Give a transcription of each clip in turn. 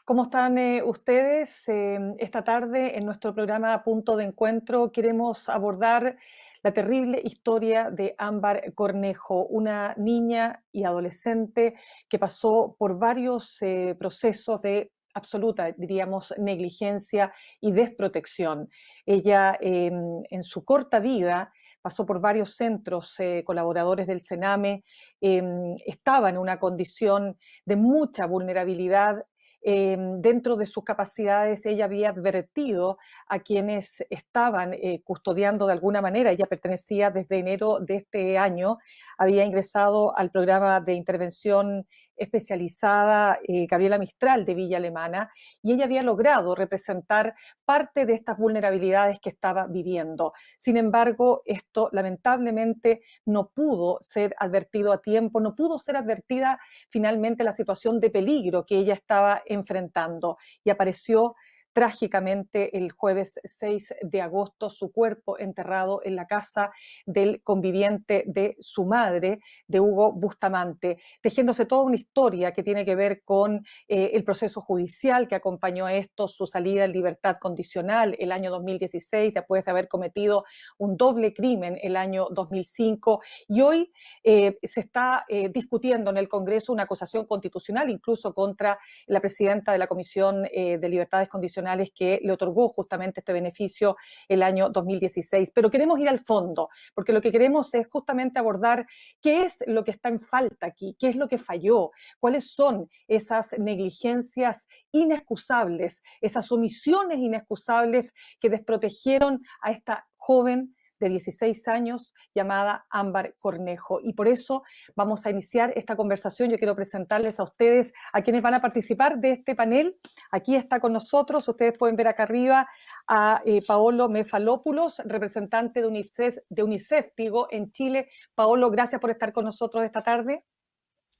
¿Cómo están ustedes? Esta tarde en nuestro programa Punto de Encuentro queremos abordar la terrible historia de Ámbar Cornejo, una niña y adolescente que pasó por varios procesos de absoluta, diríamos, negligencia y desprotección. Ella en su corta vida pasó por varios centros colaboradores del Sename, estaba en una condición de mucha vulnerabilidad. Dentro de sus capacidades, ella había advertido a quienes estaban custodiando de alguna manera. Ella pertenecía desde enero de este año, había ingresado al programa de intervención especializada Gabriela Mistral de Villa Alemana, y ella había logrado representar parte de estas vulnerabilidades que estaba viviendo. Sin embargo, esto lamentablemente no pudo ser advertido a tiempo, no pudo ser advertida finalmente la situación de peligro que ella estaba enfrentando, y apareció trágicamente el jueves 6 de agosto su cuerpo enterrado en la casa del conviviente de su madre, de Hugo Bustamante, tejiéndose toda una historia que tiene que ver con el proceso judicial que acompañó a esto, su salida en libertad condicional el año 2016, después de haber cometido un doble crimen el año 2005, y hoy se está discutiendo en el Congreso una acusación constitucional, incluso contra la presidenta de la Comisión de Libertades Condicionales, que le otorgó justamente este beneficio el año 2016. Pero queremos ir al fondo, porque lo que queremos es justamente abordar qué es lo que está en falta aquí, qué es lo que falló, cuáles son esas negligencias inexcusables, esas omisiones inexcusables que desprotegieron a esta joven de 16 años llamada Ámbar Cornejo. Y por eso vamos a iniciar esta conversación. Yo quiero presentarles a ustedes a quienes van a participar de este panel. Aquí está con nosotros, ustedes pueden ver acá arriba a Paolo Mefalopoulos, representante de UNICEF, digo, en Chile. Paolo, gracias por estar con nosotros esta tarde.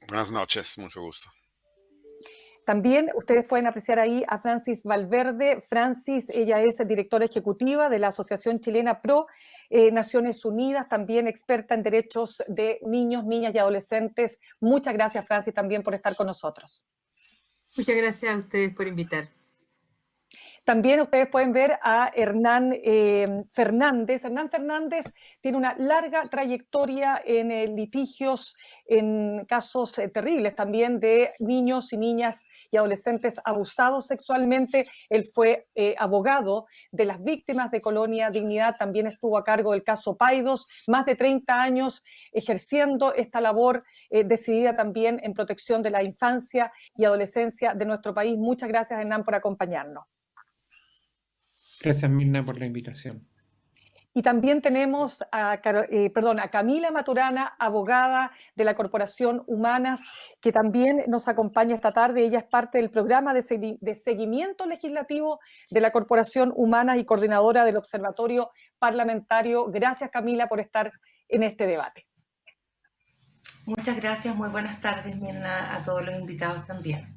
Buenas noches, mucho gusto. También ustedes pueden apreciar ahí a Francis Valverde. Francis, ella es directora ejecutiva de la Asociación Chilena Pro Naciones Unidas, también experta en derechos de niños, niñas y adolescentes. Muchas gracias, Francis, también por estar con nosotros. Muchas gracias a ustedes por invitar. También ustedes pueden ver a Hernán Fernández. Hernán Fernández tiene una larga trayectoria en litigios, en casos terribles también de niños y niñas y adolescentes abusados sexualmente. Él fue abogado de las víctimas de Colonia Dignidad, también estuvo a cargo del caso Paidós, más de 30 años ejerciendo esta labor decidida también en protección de la infancia y adolescencia de nuestro país. Muchas gracias, Hernán, por acompañarnos. Gracias, Mirna, por la invitación. Y también tenemos a Camila Maturana, abogada de la Corporación Humanas, que también nos acompaña esta tarde. Ella es parte del programa de seguimiento legislativo de la Corporación Humanas y coordinadora del Observatorio Parlamentario. Gracias, Camila, por estar en este debate. Muchas gracias, muy buenas tardes, Mirna, a todos los invitados también.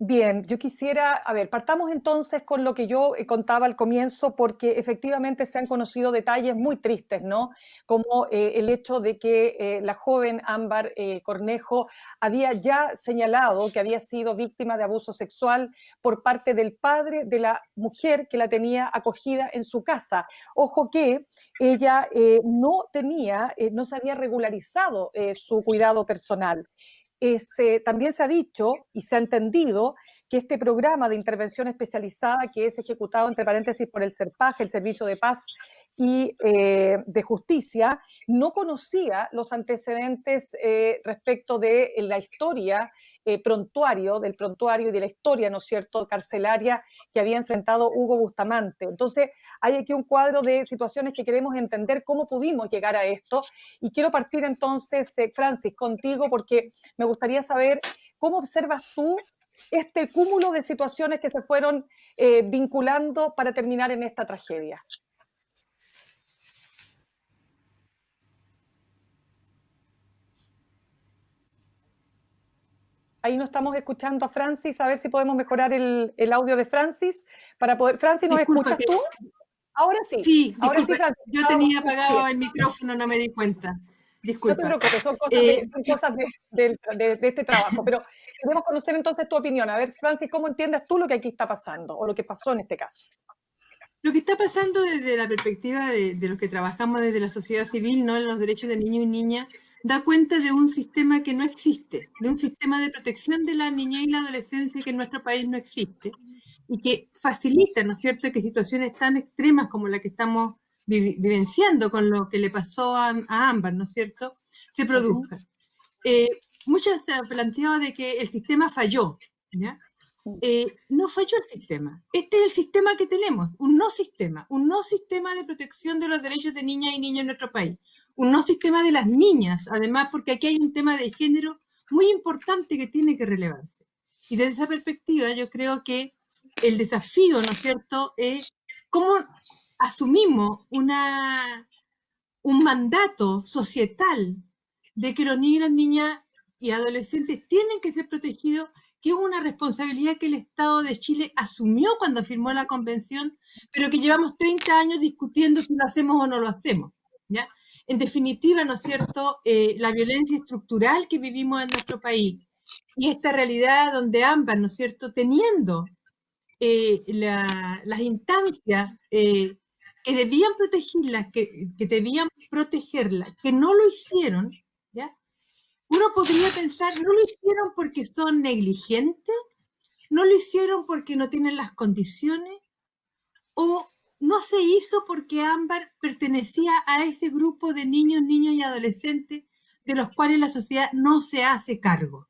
Bien, yo quisiera, partamos entonces con lo que yo contaba al comienzo, porque efectivamente se han conocido detalles muy tristes, ¿no? Como el hecho de que la joven Ámbar Cornejo había ya señalado que había sido víctima de abuso sexual por parte del padre de la mujer que la tenía acogida en su casa. Ojo que ella no se había regularizado su cuidado personal. También se ha dicho y se ha entendido que este programa de intervención especializada, que es ejecutado entre paréntesis por el SERPAJ, el Servicio de Paz y de Justicia, no conocía los antecedentes respecto de la historia del prontuario y de la historia, ¿no es cierto?, carcelaria que había enfrentado Hugo Bustamante. Entonces, hay aquí un cuadro de situaciones que queremos entender cómo pudimos llegar a esto, y quiero partir entonces, Francis, contigo, porque me gustaría saber cómo observas tú este cúmulo de situaciones que se fueron vinculando para terminar en esta tragedia. Ahí no estamos escuchando a Francis, a ver si podemos mejorar el audio de Francis para poder... Francis, ¿nos escuchas tú? Ahora sí. Sí, ahora disculpe, sí, Francis. yo tenía apagado el micrófono, no me di cuenta. Disculpa. No te preocupes, son cosas de este trabajo. Pero queremos conocer entonces tu opinión. A ver, Francis, ¿cómo entiendes tú lo que aquí está pasando o lo que pasó en este caso? Lo que está pasando desde la perspectiva de los que trabajamos desde la sociedad civil, ¿no?, en los derechos de niños y niñas, da cuenta de un sistema que no existe, de un sistema de protección de la niñez y la adolescencia que en nuestro país no existe y que facilita, ¿no es cierto?, que situaciones tan extremas como la que estamos vivenciando con lo que le pasó a Ámbar, ¿no es cierto?, se produzcan. Muchas se han planteado de que el sistema falló, ¿ya? No falló el sistema. Este es el sistema que tenemos, un no sistema de protección de los derechos de niñas y niños en nuestro país, un no sistema de las niñas, además, porque aquí hay un tema de género muy importante que tiene que relevarse. Y desde esa perspectiva yo creo que el desafío, ¿no es cierto?, es cómo asumimos un mandato societal de que los niños y las niñas y adolescentes tienen que ser protegidos, que es una responsabilidad que el Estado de Chile asumió cuando firmó la convención, pero que llevamos 30 años discutiendo si lo hacemos o no lo hacemos, ¿ya? En definitiva, ¿no es cierto?, la violencia estructural que vivimos en nuestro país y esta realidad donde ambas, ¿no es cierto?, teniendo las instancias que debían protegerlas, que debían protegerlas, que no lo hicieron, ¿ya? Uno podría pensar, no lo hicieron porque son negligentes, no lo hicieron porque no tienen las condiciones, o no se hizo porque Ámbar pertenecía a ese grupo de niños, niñas y adolescentes de los cuales la sociedad no se hace cargo.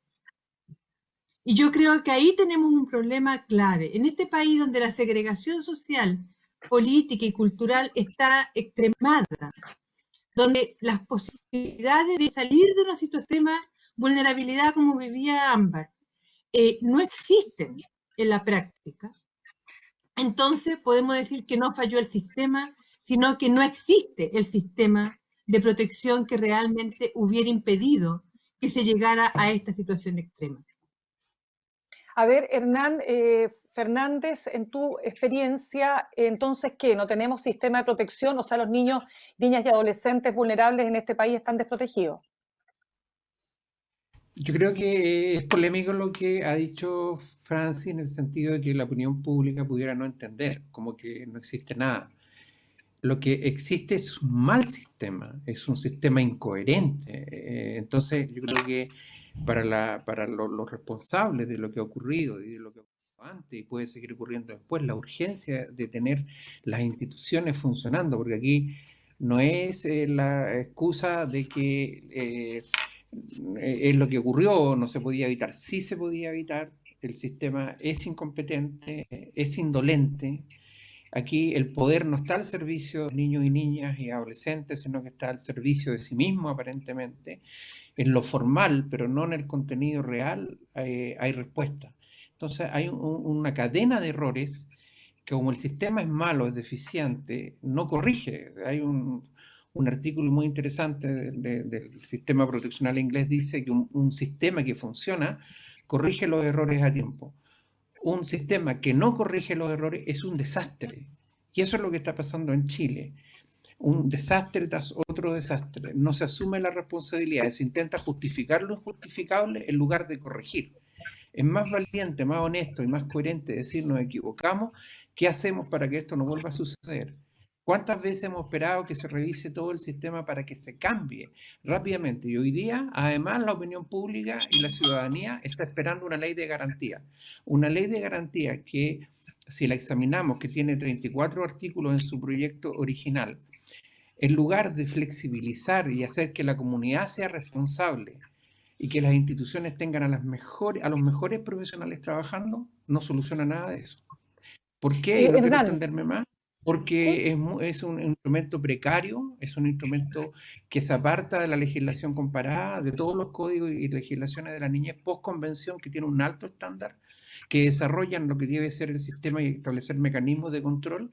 Y yo creo que ahí tenemos un problema clave. En este país donde la segregación social, política y cultural está extremada, donde las posibilidades de salir de una situación de vulnerabilidad como vivía Ámbar no existen en la práctica, entonces podemos decir que no falló el sistema, sino que no existe el sistema de protección que realmente hubiera impedido que se llegara a esta situación extrema. A ver, Hernán Fernández, en tu experiencia, entonces, ¿qué? ¿No tenemos sistema de protección? O sea, los niños, niñas y adolescentes vulnerables en este país están desprotegidos. Yo creo que es polémico lo que ha dicho Francis en el sentido de que la opinión pública pudiera no entender, como que no existe nada. Lo que existe es un mal sistema, es un sistema incoherente. Entonces, yo creo que para los responsables de lo que ha ocurrido y de lo que ocurrió antes y puede seguir ocurriendo después, la urgencia de tener las instituciones funcionando, porque aquí no es la excusa de que es lo que ocurrió, no se podía evitar. Sí se podía evitar, el sistema es incompetente, es indolente. Aquí el poder no está al servicio de niños y niñas y adolescentes, sino que está al servicio de sí mismo aparentemente. En lo formal, pero no en el contenido real, hay respuesta. Entonces hay una cadena de errores que, como el sistema es malo, es deficiente, no corrige. Hay un artículo muy interesante del sistema proteccional inglés, dice que un sistema que funciona corrige los errores a tiempo. Un sistema que no corrige los errores es un desastre. Y eso es lo que está pasando en Chile. Un desastre tras otro desastre. No se asume la responsabilidad, se intenta justificar lo injustificable en lugar de corregir. Es más valiente, más honesto y más coherente decir nos equivocamos. ¿Qué hacemos para que esto no vuelva a suceder? ¿Cuántas veces hemos esperado que se revise todo el sistema para que se cambie rápidamente? Y hoy día, además, la opinión pública y la ciudadanía está esperando una ley de garantía. Una ley de garantía que, si la examinamos, que tiene 34 artículos en su proyecto original, en lugar de flexibilizar y hacer que la comunidad sea responsable y que las instituciones tengan a los mejores profesionales trabajando, no soluciona nada de eso. ¿Por qué? Y no quiero extenderme más. Porque es un instrumento precario, es un instrumento que se aparta de la legislación comparada, de todos los códigos y legislaciones de la niñez post-convención, que tiene un alto estándar, que desarrollan lo que debe ser el sistema y establecer mecanismos de control.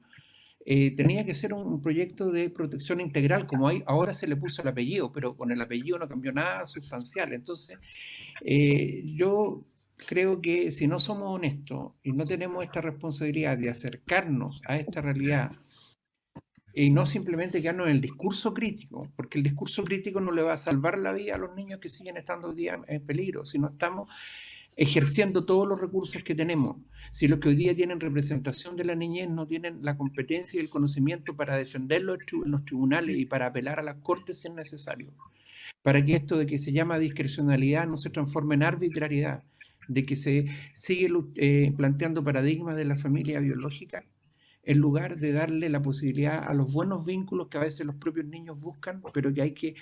Tenía que ser un proyecto de protección integral, como ahora se le puso el apellido, pero con el apellido no cambió nada sustancial. Entonces, yo creo que si no somos honestos y no tenemos esta responsabilidad de acercarnos a esta realidad y no simplemente quedarnos en el discurso crítico, porque el discurso crítico no le va a salvar la vida a los niños que siguen estando hoy día en peligro, si no estamos ejerciendo todos los recursos que tenemos. Si los que hoy día tienen representación de la niñez no tienen la competencia y el conocimiento para defenderlo en los tribunales y para apelar a las cortes si es necesario, para que esto de que se llama discrecionalidad no se transforme en arbitrariedad, de que se sigue planteando paradigmas de la familia biológica, en lugar de darle la posibilidad a los buenos vínculos que a veces los propios niños buscan, pero que hay que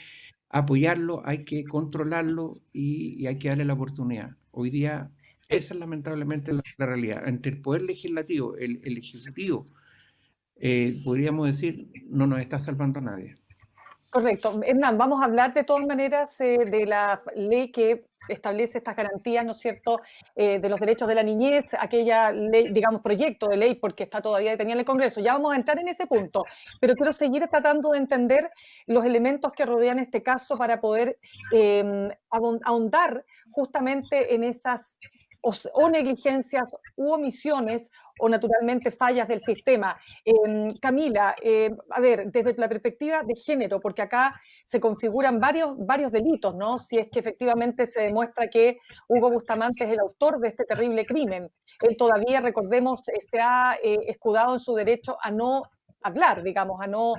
apoyarlo, hay que controlarlo y hay que darle la oportunidad. Hoy día, esa es lamentablemente la realidad. Entre el poder legislativo, el ejecutivo, podríamos decir, no nos está salvando a nadie. Correcto. Hernán, vamos a hablar de todas maneras de la ley que establece estas garantías, ¿no es cierto?, de los derechos de la niñez, aquella ley, digamos, proyecto de ley, porque está todavía detenida en el Congreso. Ya vamos a entrar en ese punto, pero quiero seguir tratando de entender los elementos que rodean este caso para poder ahondar justamente en esas o negligencias u omisiones o naturalmente fallas del sistema. Camila, a ver, desde la perspectiva de género, porque acá se configuran varios delitos, ¿no? Si es que efectivamente se demuestra que Hugo Bustamante es el autor de este terrible crimen. Él todavía, recordemos, se ha escudado en su derecho a no hablar, digamos, a no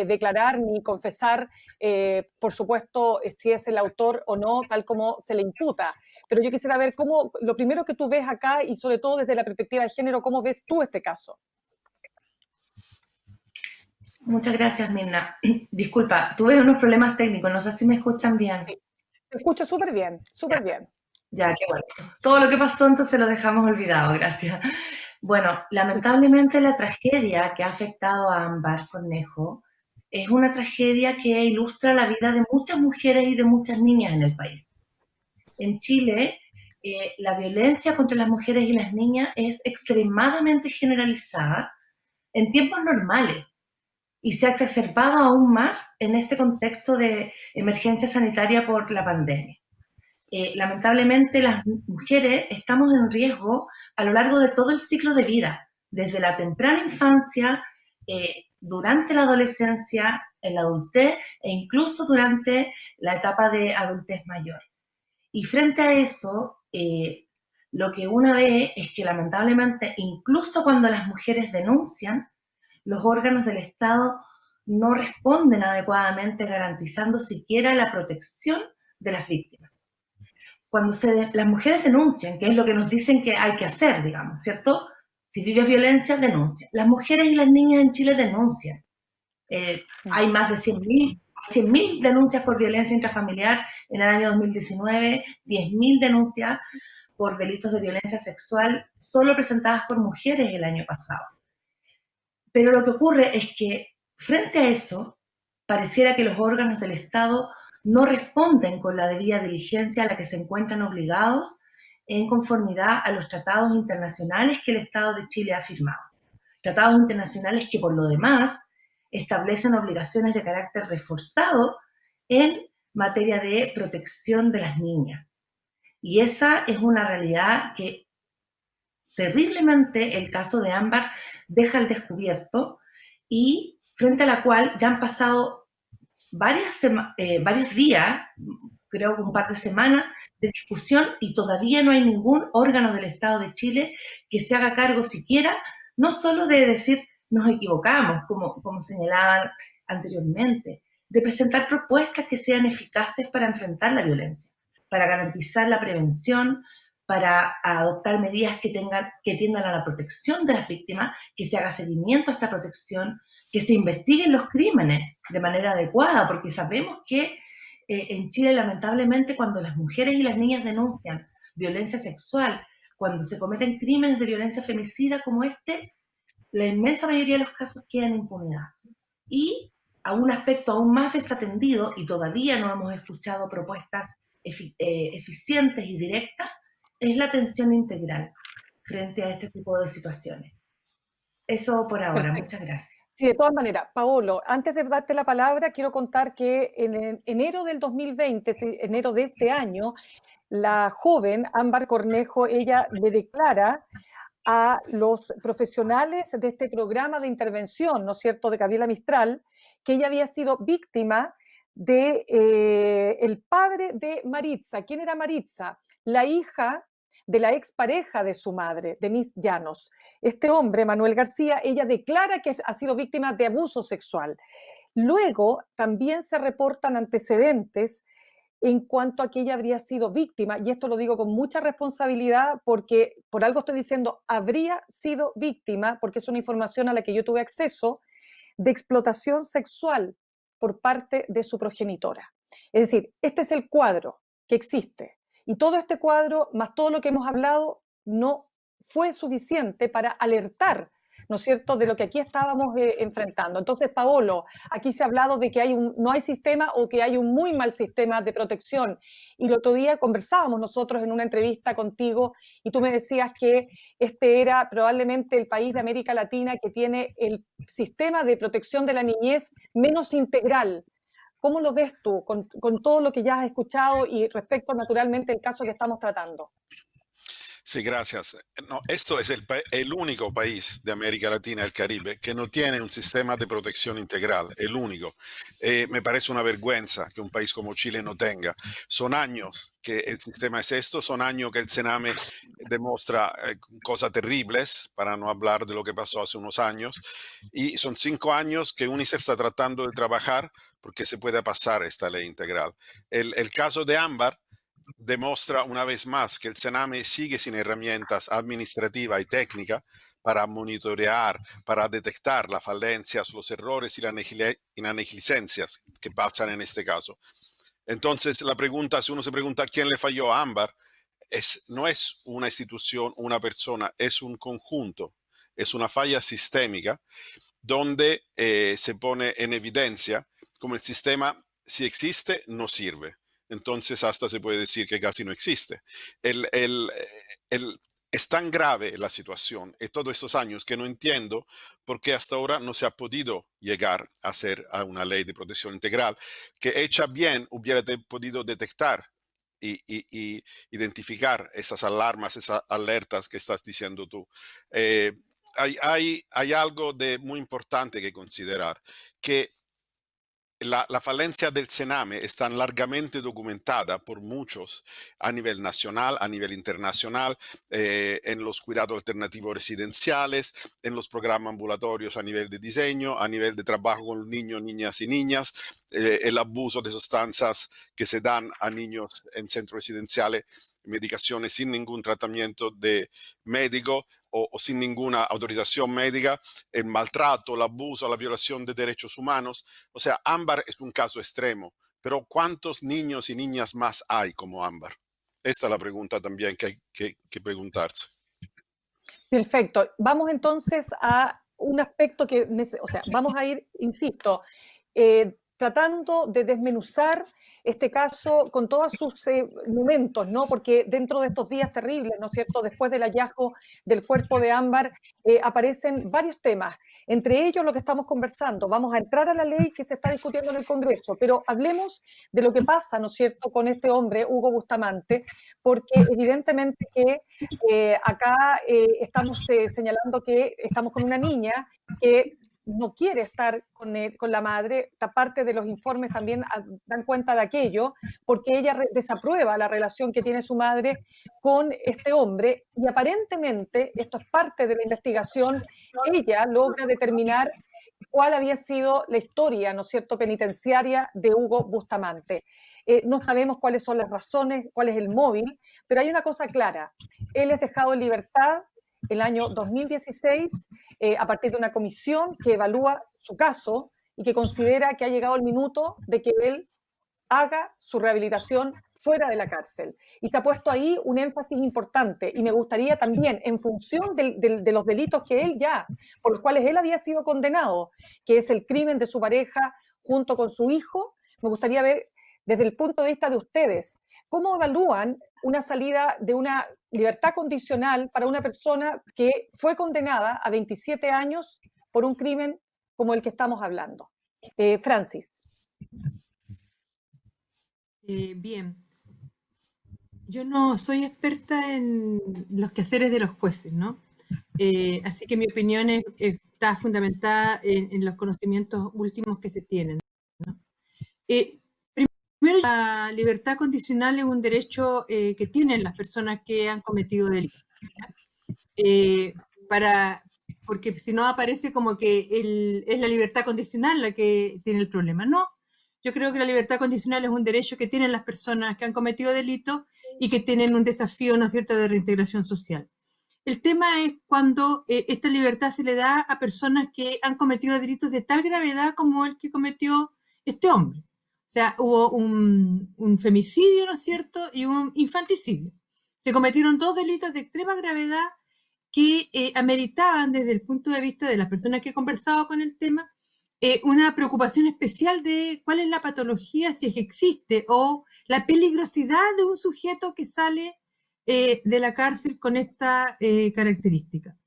declarar ni confesar, por supuesto, si es el autor o no, tal como se le imputa. Pero yo quisiera ver cómo, lo primero que tú ves acá y sobre todo desde la perspectiva de género, ¿cómo ves tú este caso? Muchas gracias, Mirna. Disculpa, tuve unos problemas técnicos, no sé si me escuchan bien. Sí. Te escucho súper bien, súper bien. Ya, qué bueno. Todo lo que pasó entonces lo dejamos olvidado, gracias. Bueno, lamentablemente la tragedia que ha afectado a Ámbar Cornejo es una tragedia que ilustra la vida de muchas mujeres y de muchas niñas en el país. En Chile, la violencia contra las mujeres y las niñas es extremadamente generalizada en tiempos normales y se ha exacerbado aún más en este contexto de emergencia sanitaria por la pandemia. Lamentablemente las mujeres estamos en riesgo a lo largo de todo el ciclo de vida, desde la temprana infancia, durante la adolescencia, en la adultez e incluso durante la etapa de adultez mayor. Y frente a eso, lo que uno ve es que lamentablemente incluso cuando las mujeres denuncian, los órganos del Estado no responden adecuadamente garantizando siquiera la protección de las víctimas. Cuando las mujeres denuncian, que es lo que nos dicen que hay que hacer, digamos, ¿cierto? Si vives violencia, denuncia. Las mujeres y las niñas en Chile denuncian. Hay más de 100.000 denuncias por violencia intrafamiliar en el año 2019, 10.000 denuncias por delitos de violencia sexual solo presentadas por mujeres el año pasado. Pero lo que ocurre es que frente a eso, pareciera que los órganos del Estado no responden con la debida diligencia a la que se encuentran obligados en conformidad a los tratados internacionales que el Estado de Chile ha firmado. Tratados internacionales que por lo demás establecen obligaciones de carácter reforzado en materia de protección de las niñas. Y esa es una realidad que terriblemente el caso de Ámbar deja al descubierto y frente a la cual ya han pasado varios días, creo que un par de semanas, de discusión y todavía no hay ningún órgano del Estado de Chile que se haga cargo siquiera, no solo de decir nos equivocamos, como señalaban anteriormente, de presentar propuestas que sean eficaces para enfrentar la violencia, para garantizar la prevención, para adoptar medidas que tiendan a la protección de las víctimas, que se haga seguimiento a esta protección, que se investiguen los crímenes de manera adecuada, porque sabemos que en Chile lamentablemente cuando las mujeres y las niñas denuncian violencia sexual, cuando se cometen crímenes de violencia femicida como este, la inmensa mayoría de los casos quedan en impunidad. Y a un aspecto aún más desatendido, y todavía no hemos escuchado propuestas eficientes y directas, es la atención integral frente a este tipo de situaciones. Eso por ahora. Perfecto. Muchas gracias. Sí, de todas maneras, Paolo, antes de darte la palabra, quiero contar que en enero del 2020, enero de este año, la joven Ámbar Cornejo, ella le declara a los profesionales de este programa de intervención, ¿no es cierto?, de Gabriela Mistral, que ella había sido víctima de el padre de Maritza. ¿Quién era Maritza? La hija de la expareja de su madre, Denise Llanos. Este hombre, Manuel García, ella declara que ha sido víctima de abuso sexual. Luego también se reportan antecedentes en cuanto a que ella habría sido víctima, y esto lo digo con mucha responsabilidad porque por algo estoy diciendo habría sido víctima, porque es una información a la que yo tuve acceso, de explotación sexual por parte de su progenitora. Es decir, este es el cuadro que existe, y todo este cuadro, más todo lo que hemos hablado, no fue suficiente para alertar, ¿no es cierto?, de lo que aquí estábamos enfrentando. Entonces, Paolo, aquí se ha hablado de que no hay sistema o que hay un muy mal sistema de protección. Y el otro día conversábamos nosotros en una entrevista contigo y tú me decías que este era probablemente el país de América Latina que tiene el sistema de protección de la niñez menos integral. ¿Cómo lo ves tú con todo lo que ya has escuchado y respecto naturalmente al caso que estamos tratando? Sí, gracias. No, esto es el único país de América Latina y el Caribe que no tiene un sistema de protección integral, el único. Me parece una vergüenza que un país como Chile no tenga. Son años que el sistema es esto, son años que el Sename demuestra cosas terribles, para no hablar de lo que pasó hace unos años, y son 5 años que UNICEF está tratando de trabajar porque se pueda pasar esta ley integral. El caso de Ámbar demuestra una vez más que el Sename sigue sin herramientas administrativas y técnicas para monitorear, para detectar las falencias, los errores y las negligencias que pasan en este caso. Entonces, la pregunta, si uno se pregunta quién le falló a Ámbar, no es una institución, una persona, es un conjunto, es una falla sistémica donde se pone en evidencia como el sistema, si existe, no sirve. Entonces hasta se puede decir que casi no existe. Es tan grave la situación en todos estos años que no entiendo por qué hasta ahora no se ha podido llegar a hacer a una ley de protección integral que hecha bien hubiera podido detectar y identificar esas alarmas, esas alertas que estás diciendo tú. Hay algo muy importante que considerar, que la falencia del Sename está largamente documentada por muchos a nivel nacional, a nivel internacional, en los cuidados alternativos residenciales, en los programas ambulatorios a nivel de diseño, a nivel de trabajo con niños, niñas y niñas, el abuso de sustancias que se dan a niños en centros residenciales, medicaciones sin ningún tratamiento de médico o sin ninguna autorización médica, el maltrato, el abuso, la violación de derechos humanos. O sea, Ámbar es un caso extremo, pero ¿cuántos niños y niñas más hay como Ámbar? Esta es la pregunta también que hay que preguntarse. Perfecto. Vamos entonces a un aspecto que, o sea, vamos a ir, insisto, tratando de desmenuzar este caso con todos sus momentos, ¿no? Porque dentro de estos días terribles, ¿no es cierto?, después del hallazgo del cuerpo de Ámbar, aparecen varios temas, entre ellos lo que estamos conversando. Vamos a entrar a la ley que se está discutiendo en el Congreso, pero hablemos de lo que pasa, ¿no es cierto?, con este hombre, Hugo Bustamante, porque evidentemente que acá estamos señalando que estamos con una niña que no quiere estar con la madre. Esta parte de los informes también dan cuenta de aquello, porque ella desaprueba la relación que tiene su madre con este hombre, y aparentemente, esto es parte de la investigación, ella logra determinar cuál había sido la historia, ¿no es cierto?, penitenciaria de Hugo Bustamante. No sabemos cuáles son las razones, cuál es el móvil, pero hay una cosa clara: él es dejado en libertad el año 2016 a partir de una comisión que evalúa su caso y que considera que ha llegado el minuto de que él haga su rehabilitación fuera de la cárcel. Y está puesto ahí un énfasis importante, y me gustaría también, en función de los delitos que él por los cuales él había sido condenado, que es el crimen de su pareja junto con su hijo, me gustaría ver desde el punto de vista de ustedes, ¿cómo evalúan una salida de una libertad condicional para una persona que fue condenada a 27 años por un crimen como el que estamos hablando? Francis. Bien. Yo no soy experta en los quehaceres de los jueces, ¿no? Así que mi opinión está fundamentada en los conocimientos últimos que se tienen, ¿no? Primero, la libertad condicional es un derecho que tienen las personas que han cometido delitos. Porque si no aparece como que es la libertad condicional la que tiene el problema. No, yo creo que la libertad condicional es un derecho que tienen las personas que han cometido delitos y que tienen un desafío, ¿no es cierto?, de reintegración social. El tema es cuando esta libertad se le da a personas que han cometido delitos de tal gravedad como el que cometió este hombre. O sea, hubo un femicidio, ¿no es cierto?, y un infanticidio. Se cometieron dos delitos de extrema gravedad que ameritaban, desde el punto de vista de las personas que he conversado con el tema, una preocupación especial de cuál es la patología, si es que existe, o la peligrosidad de un sujeto que sale de la cárcel con esta característica.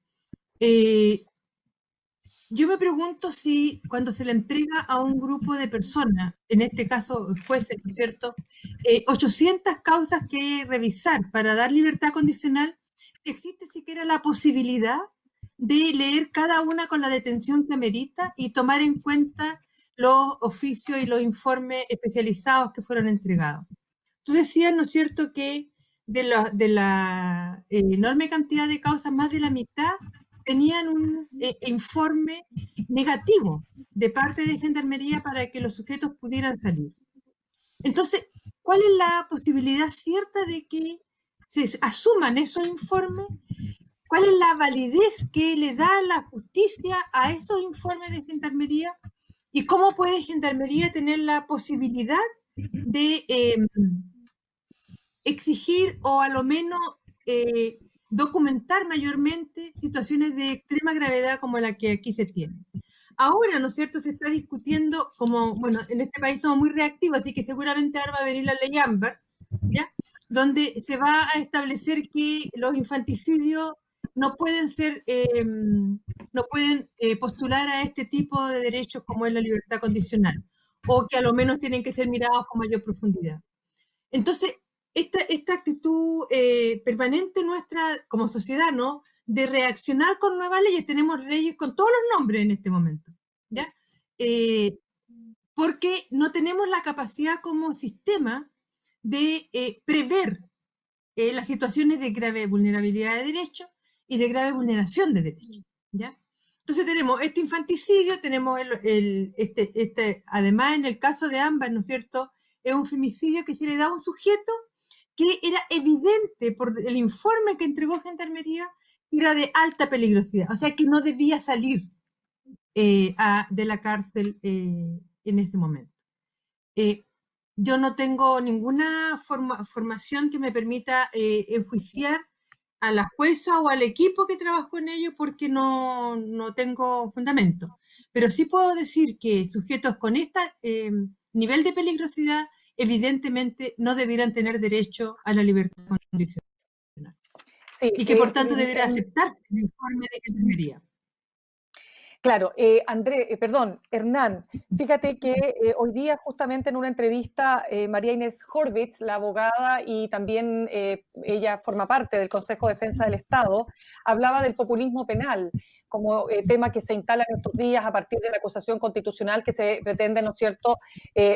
Yo me pregunto si cuando se le entrega a un grupo de personas, en este caso jueces, ¿no es cierto?, 800 causas que revisar para dar libertad condicional, existe siquiera la posibilidad de leer cada una con la detención que amerita y tomar en cuenta los oficios y los informes especializados que fueron entregados. Tú decías, ¿no es cierto?, que de la enorme cantidad de causas, más de la mitad tenían un informe negativo de parte de Gendarmería para que los sujetos pudieran salir. Entonces, ¿cuál es la posibilidad cierta de que se asuman esos informes? ¿Cuál es la validez que le da la justicia a esos informes de Gendarmería? ¿Y cómo puede Gendarmería tener la posibilidad de exigir o a lo menos documentar mayormente situaciones de extrema gravedad como la que aquí se tiene? Ahora, ¿no es cierto?, se está discutiendo, como, bueno, en este país somos muy reactivos, así que seguramente ahora va a venir la ley Ámbar, ¿ya?, donde se va a establecer que los infanticidios no pueden ser, no pueden postular a este tipo de derechos como es la libertad condicional, o que a lo menos tienen que ser mirados con mayor profundidad. Entonces, esta actitud permanente nuestra como sociedad, ¿no?, de reaccionar con nuevas leyes. Tenemos leyes con todos los nombres en este momento, ¿ya? Porque no tenemos la capacidad como sistema de prever las situaciones de grave vulnerabilidad de derechos y de grave vulneración de derechos, ¿ya? Entonces tenemos este infanticidio, tenemos además en el caso de Ámbar, ¿no es cierto?, es un femicidio que se le da a un sujeto que era evidente por el informe que entregó Gendarmería, era de alta peligrosidad, o sea que no debía salir de la cárcel en ese momento. Yo no tengo ninguna formación que me permita enjuiciar a la jueza o al equipo que trabajó en ello porque no tengo fundamento. Pero sí puedo decir que sujetos con este nivel de peligrosidad evidentemente no debieran tener derecho a la libertad condicional. Sí, Y que por tanto deberá aceptarse el informe de Gendarmería. Claro, Hernán, fíjate que hoy día justamente en una entrevista María Inés Horvitz, la abogada y también ella forma parte del Consejo de Defensa del Estado, hablaba del populismo penal como tema que se instala en estos días a partir de la acusación constitucional que se pretende, ¿no es cierto?,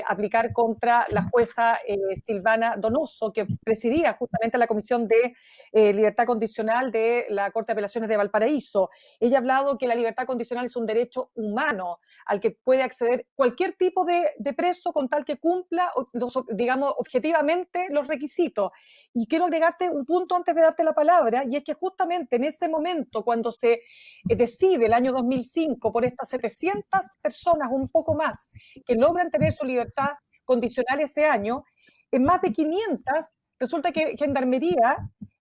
aplicar contra la jueza Silvana Donoso, que presidía justamente la Comisión de Libertad Condicional de la Corte de Apelaciones de Valparaíso. Ella ha hablado que la libertad condicional es un derecho humano al que puede acceder cualquier tipo de preso con tal que cumpla, digamos, objetivamente los requisitos. Y quiero agregarte un punto antes de darte la palabra, y es que justamente en ese momento, cuando se decide el año 2005 por estas 700 personas, un poco más, que logran tener su libertad condicional ese año, en más de 500 resulta que Gendarmería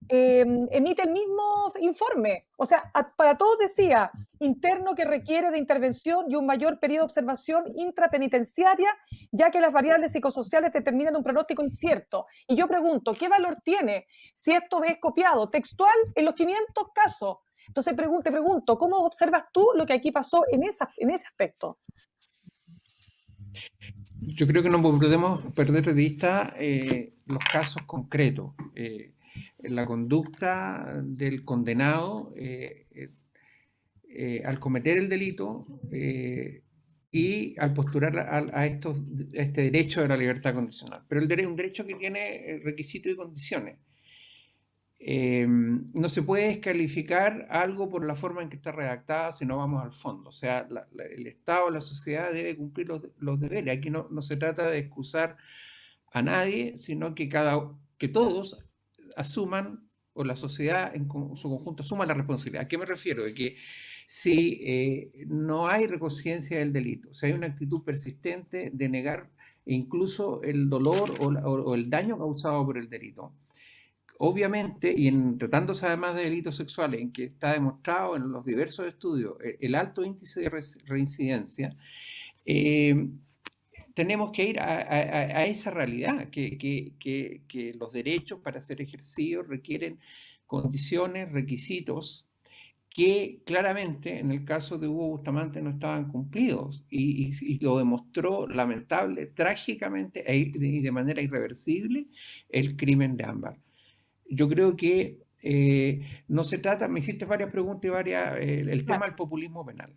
emite el mismo informe. O sea, para todos decía, interno que requiere de intervención y un mayor periodo de observación intrapenitenciaria, ya que las variables psicosociales determinan un pronóstico incierto. Y yo pregunto, ¿qué valor tiene si esto es copiado textual en los 500 casos? Entonces te pregunto, ¿cómo observas tú lo que aquí pasó en ese aspecto? Yo creo que no podemos perder de vista los casos concretos. La conducta del condenado al cometer el delito y al postular a este derecho de la libertad condicional. Pero un derecho que tiene requisitos y condiciones. No se puede descalificar algo por la forma en que está redactada si no vamos al fondo. O sea, el Estado, la sociedad debe cumplir los deberes. Aquí no se trata de excusar a nadie, sino que todos asuman, o la sociedad en su conjunto asuma la responsabilidad. ¿A qué me refiero? De que si no hay reconciencia del delito, si hay una actitud persistente de negar incluso el dolor o el daño causado por el delito, obviamente, y tratándose además de delitos sexuales, en que está demostrado en los diversos estudios el alto índice de reincidencia, tenemos que ir a esa realidad, que los derechos para ser ejercidos requieren condiciones, requisitos, que claramente en el caso de Hugo Bustamante no estaban cumplidos, y lo demostró trágicamente y de manera irreversible el crimen de Ámbar. Yo creo que no se trata, me hiciste varias preguntas y el tema del populismo penal.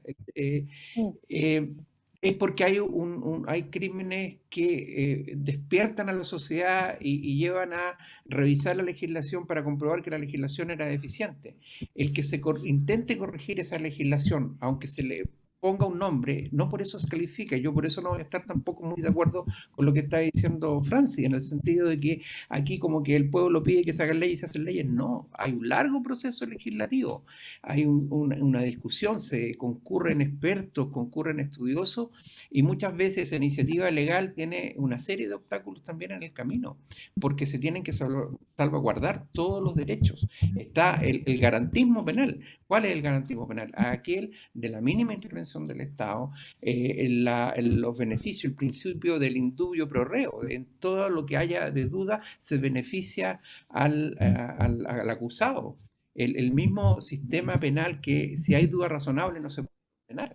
Es porque hay crímenes que despiertan a la sociedad y llevan a revisar la legislación para comprobar que la legislación era deficiente. El que se intente corregir esa legislación, aunque se le ponga un nombre, no por eso se califica. Yo por eso no voy a estar tampoco muy de acuerdo con lo que está diciendo Francis, en el sentido de que aquí como que el pueblo pide que se hagan leyes y se hacen leyes. No, hay un largo proceso legislativo, hay una discusión, se concurren expertos, concurren estudiosos, y muchas veces esa iniciativa legal tiene una serie de obstáculos también en el camino, porque se tienen que salvaguardar todos los derechos. Está el garantismo penal. ¿Cuál es el garantismo penal? Aquel de la mínima intervención del Estado, los beneficios, el principio del indubio pro reo. En todo lo que haya de duda se beneficia al acusado. El mismo sistema penal, que si hay duda razonable no se puede condenar.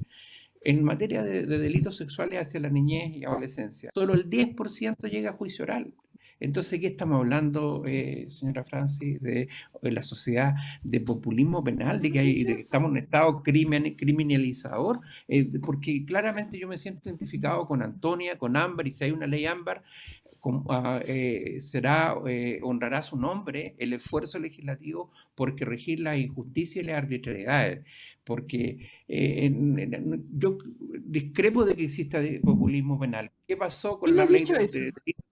En materia de delitos sexuales hacia la niñez y adolescencia, solo el 10% llega a juicio oral. Entonces, ¿qué estamos hablando, señora Francis, de la sociedad de populismo penal, de que estamos en un estado criminalizador? Porque claramente yo me siento identificado con Antonia, con Ámbar, y si hay una ley Ámbar, honrará su nombre el esfuerzo legislativo por corregir las injusticias y las arbitrariedades. Porque yo discrepo de que exista populismo penal. ¿Qué pasó con la ley de delitos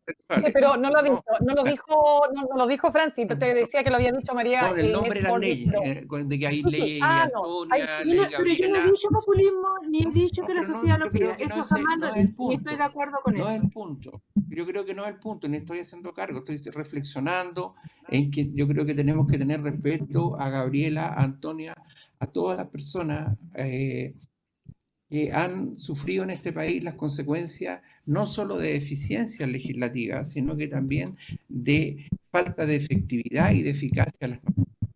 sexuales? Sí, pero no lo dijo Francis, te decía que lo había dicho María. No, del nombre de las leyes, de que hay leyes y Antonia, pero yo no he dicho populismo, ni he dicho que la sociedad lo pida. Eso jamás lo dije, ni estoy de acuerdo con eso. No es el punto. Yo creo que no es el punto, ni estoy haciendo cargo, estoy reflexionando en que yo creo que tenemos que tener respeto a Gabriela, a Antonia, a todas las personas que han sufrido en este país las consecuencias no solo de deficiencias legislativas, sino que también de falta de efectividad y de eficacia.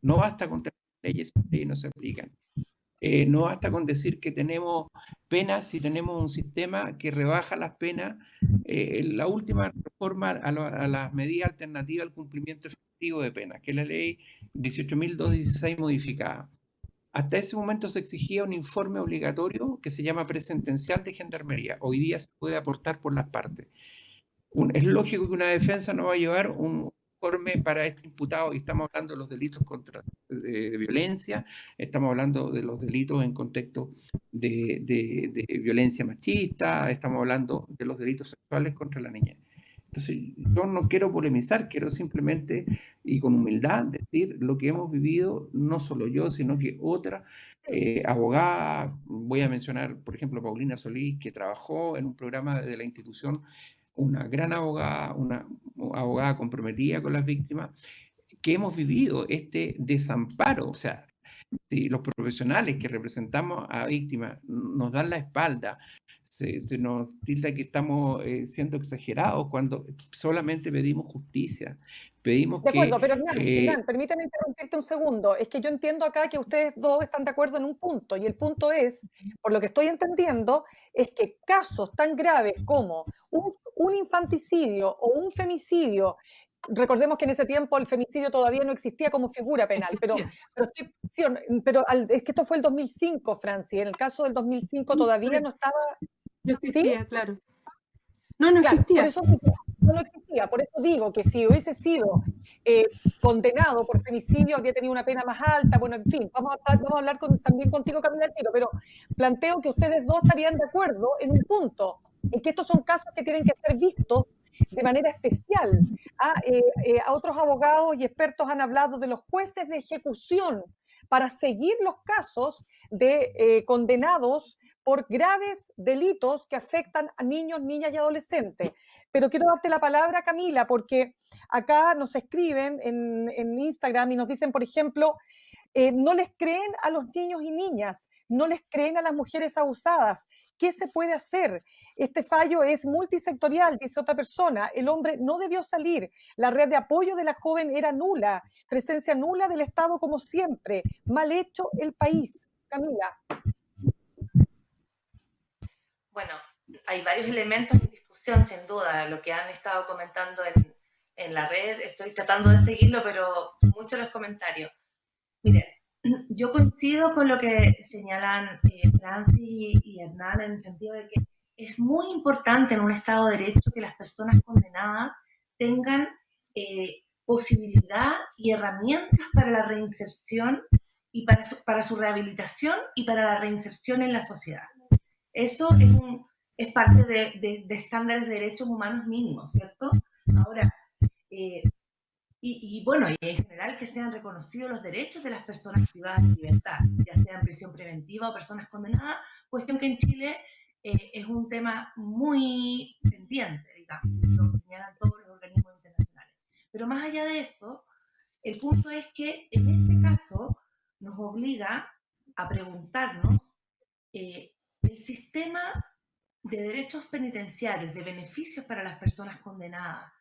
No basta con tener leyes y no se aplican. No basta con decir que tenemos penas si tenemos un sistema que rebaja las penas. La última reforma a las medidas alternativas al cumplimiento efectivo de penas, que es la ley 18.216 modificada. Hasta ese momento se exigía un informe obligatorio que se llama presentencial de gendarmería. Hoy día se puede aportar por las partes. Es lógico que una defensa no va a llevar un informe para este imputado, y estamos hablando de los delitos de violencia, estamos hablando de los delitos en contexto de violencia machista, estamos hablando de los delitos sexuales contra la niñez. Entonces, yo no quiero polemizar, quiero simplemente, y con humildad, decir lo que hemos vivido, no solo yo, sino que otra abogada. Voy a mencionar, por ejemplo, Paulina Solís, que trabajó en un programa de la institución, una gran abogada, una abogada comprometida con las víctimas, que hemos vivido este desamparo. O sea, si los profesionales que representamos a víctimas nos dan la espalda, se nos tilda que estamos siendo exagerados cuando solamente pedimos justicia. Pedimos de acuerdo, pero Hernán, permítame interrumpirte un segundo. Es que yo entiendo acá que ustedes dos están de acuerdo en un punto, y el punto es, por lo que estoy entendiendo, es que casos tan graves como un infanticidio o un femicidio, recordemos que en ese tiempo el femicidio todavía no existía como figura penal, pero es que esto fue el 2005, Francis, en el caso del 2005 todavía no estaba No ¿Sí? existía, claro. No, no Claro, por existía. eso no existía. Por eso digo que si hubiese sido condenado por femicidio, habría tenido una pena más alta. Bueno, en fin, vamos a hablar también contigo, Camila Tiro, pero planteo que ustedes dos estarían de acuerdo en un punto, en que estos son casos que tienen que ser vistos de manera especial. A otros abogados y expertos han hablado de los jueces de ejecución para seguir los casos de condenados por graves delitos que afectan a niños, niñas y adolescentes. Pero quiero darte la palabra, Camila, porque acá nos escriben en Instagram y nos dicen, por ejemplo, no les creen a los niños y niñas, no les creen a las mujeres abusadas. ¿Qué se puede hacer? Este fallo es multisectorial, dice otra persona. El hombre no debió salir. La red de apoyo de la joven era nula. Presencia nula del Estado como siempre. Mal hecho el país. Camila. Bueno, hay varios elementos de discusión, sin duda, lo que han estado comentando en la red. Estoy tratando de seguirlo, pero son muchos los comentarios. Mire, yo coincido con lo que señalan Francis y Hernán en el sentido de que es muy importante en un Estado de Derecho que las personas condenadas tengan posibilidad y herramientas para la reinserción y para su rehabilitación y para la reinserción en la sociedad. Eso es parte de estándares de derechos humanos mínimos, ¿cierto? Ahora, bueno, y en general que sean reconocidos los derechos de las personas privadas de libertad, ya sea en prisión preventiva o personas condenadas, cuestión que en Chile es un tema muy pendiente, digamos, lo señalan todos los organismos internacionales. Pero más allá de eso, el punto es que en este caso nos obliga a preguntarnos el sistema de derechos penitenciarios, de beneficios para las personas condenadas,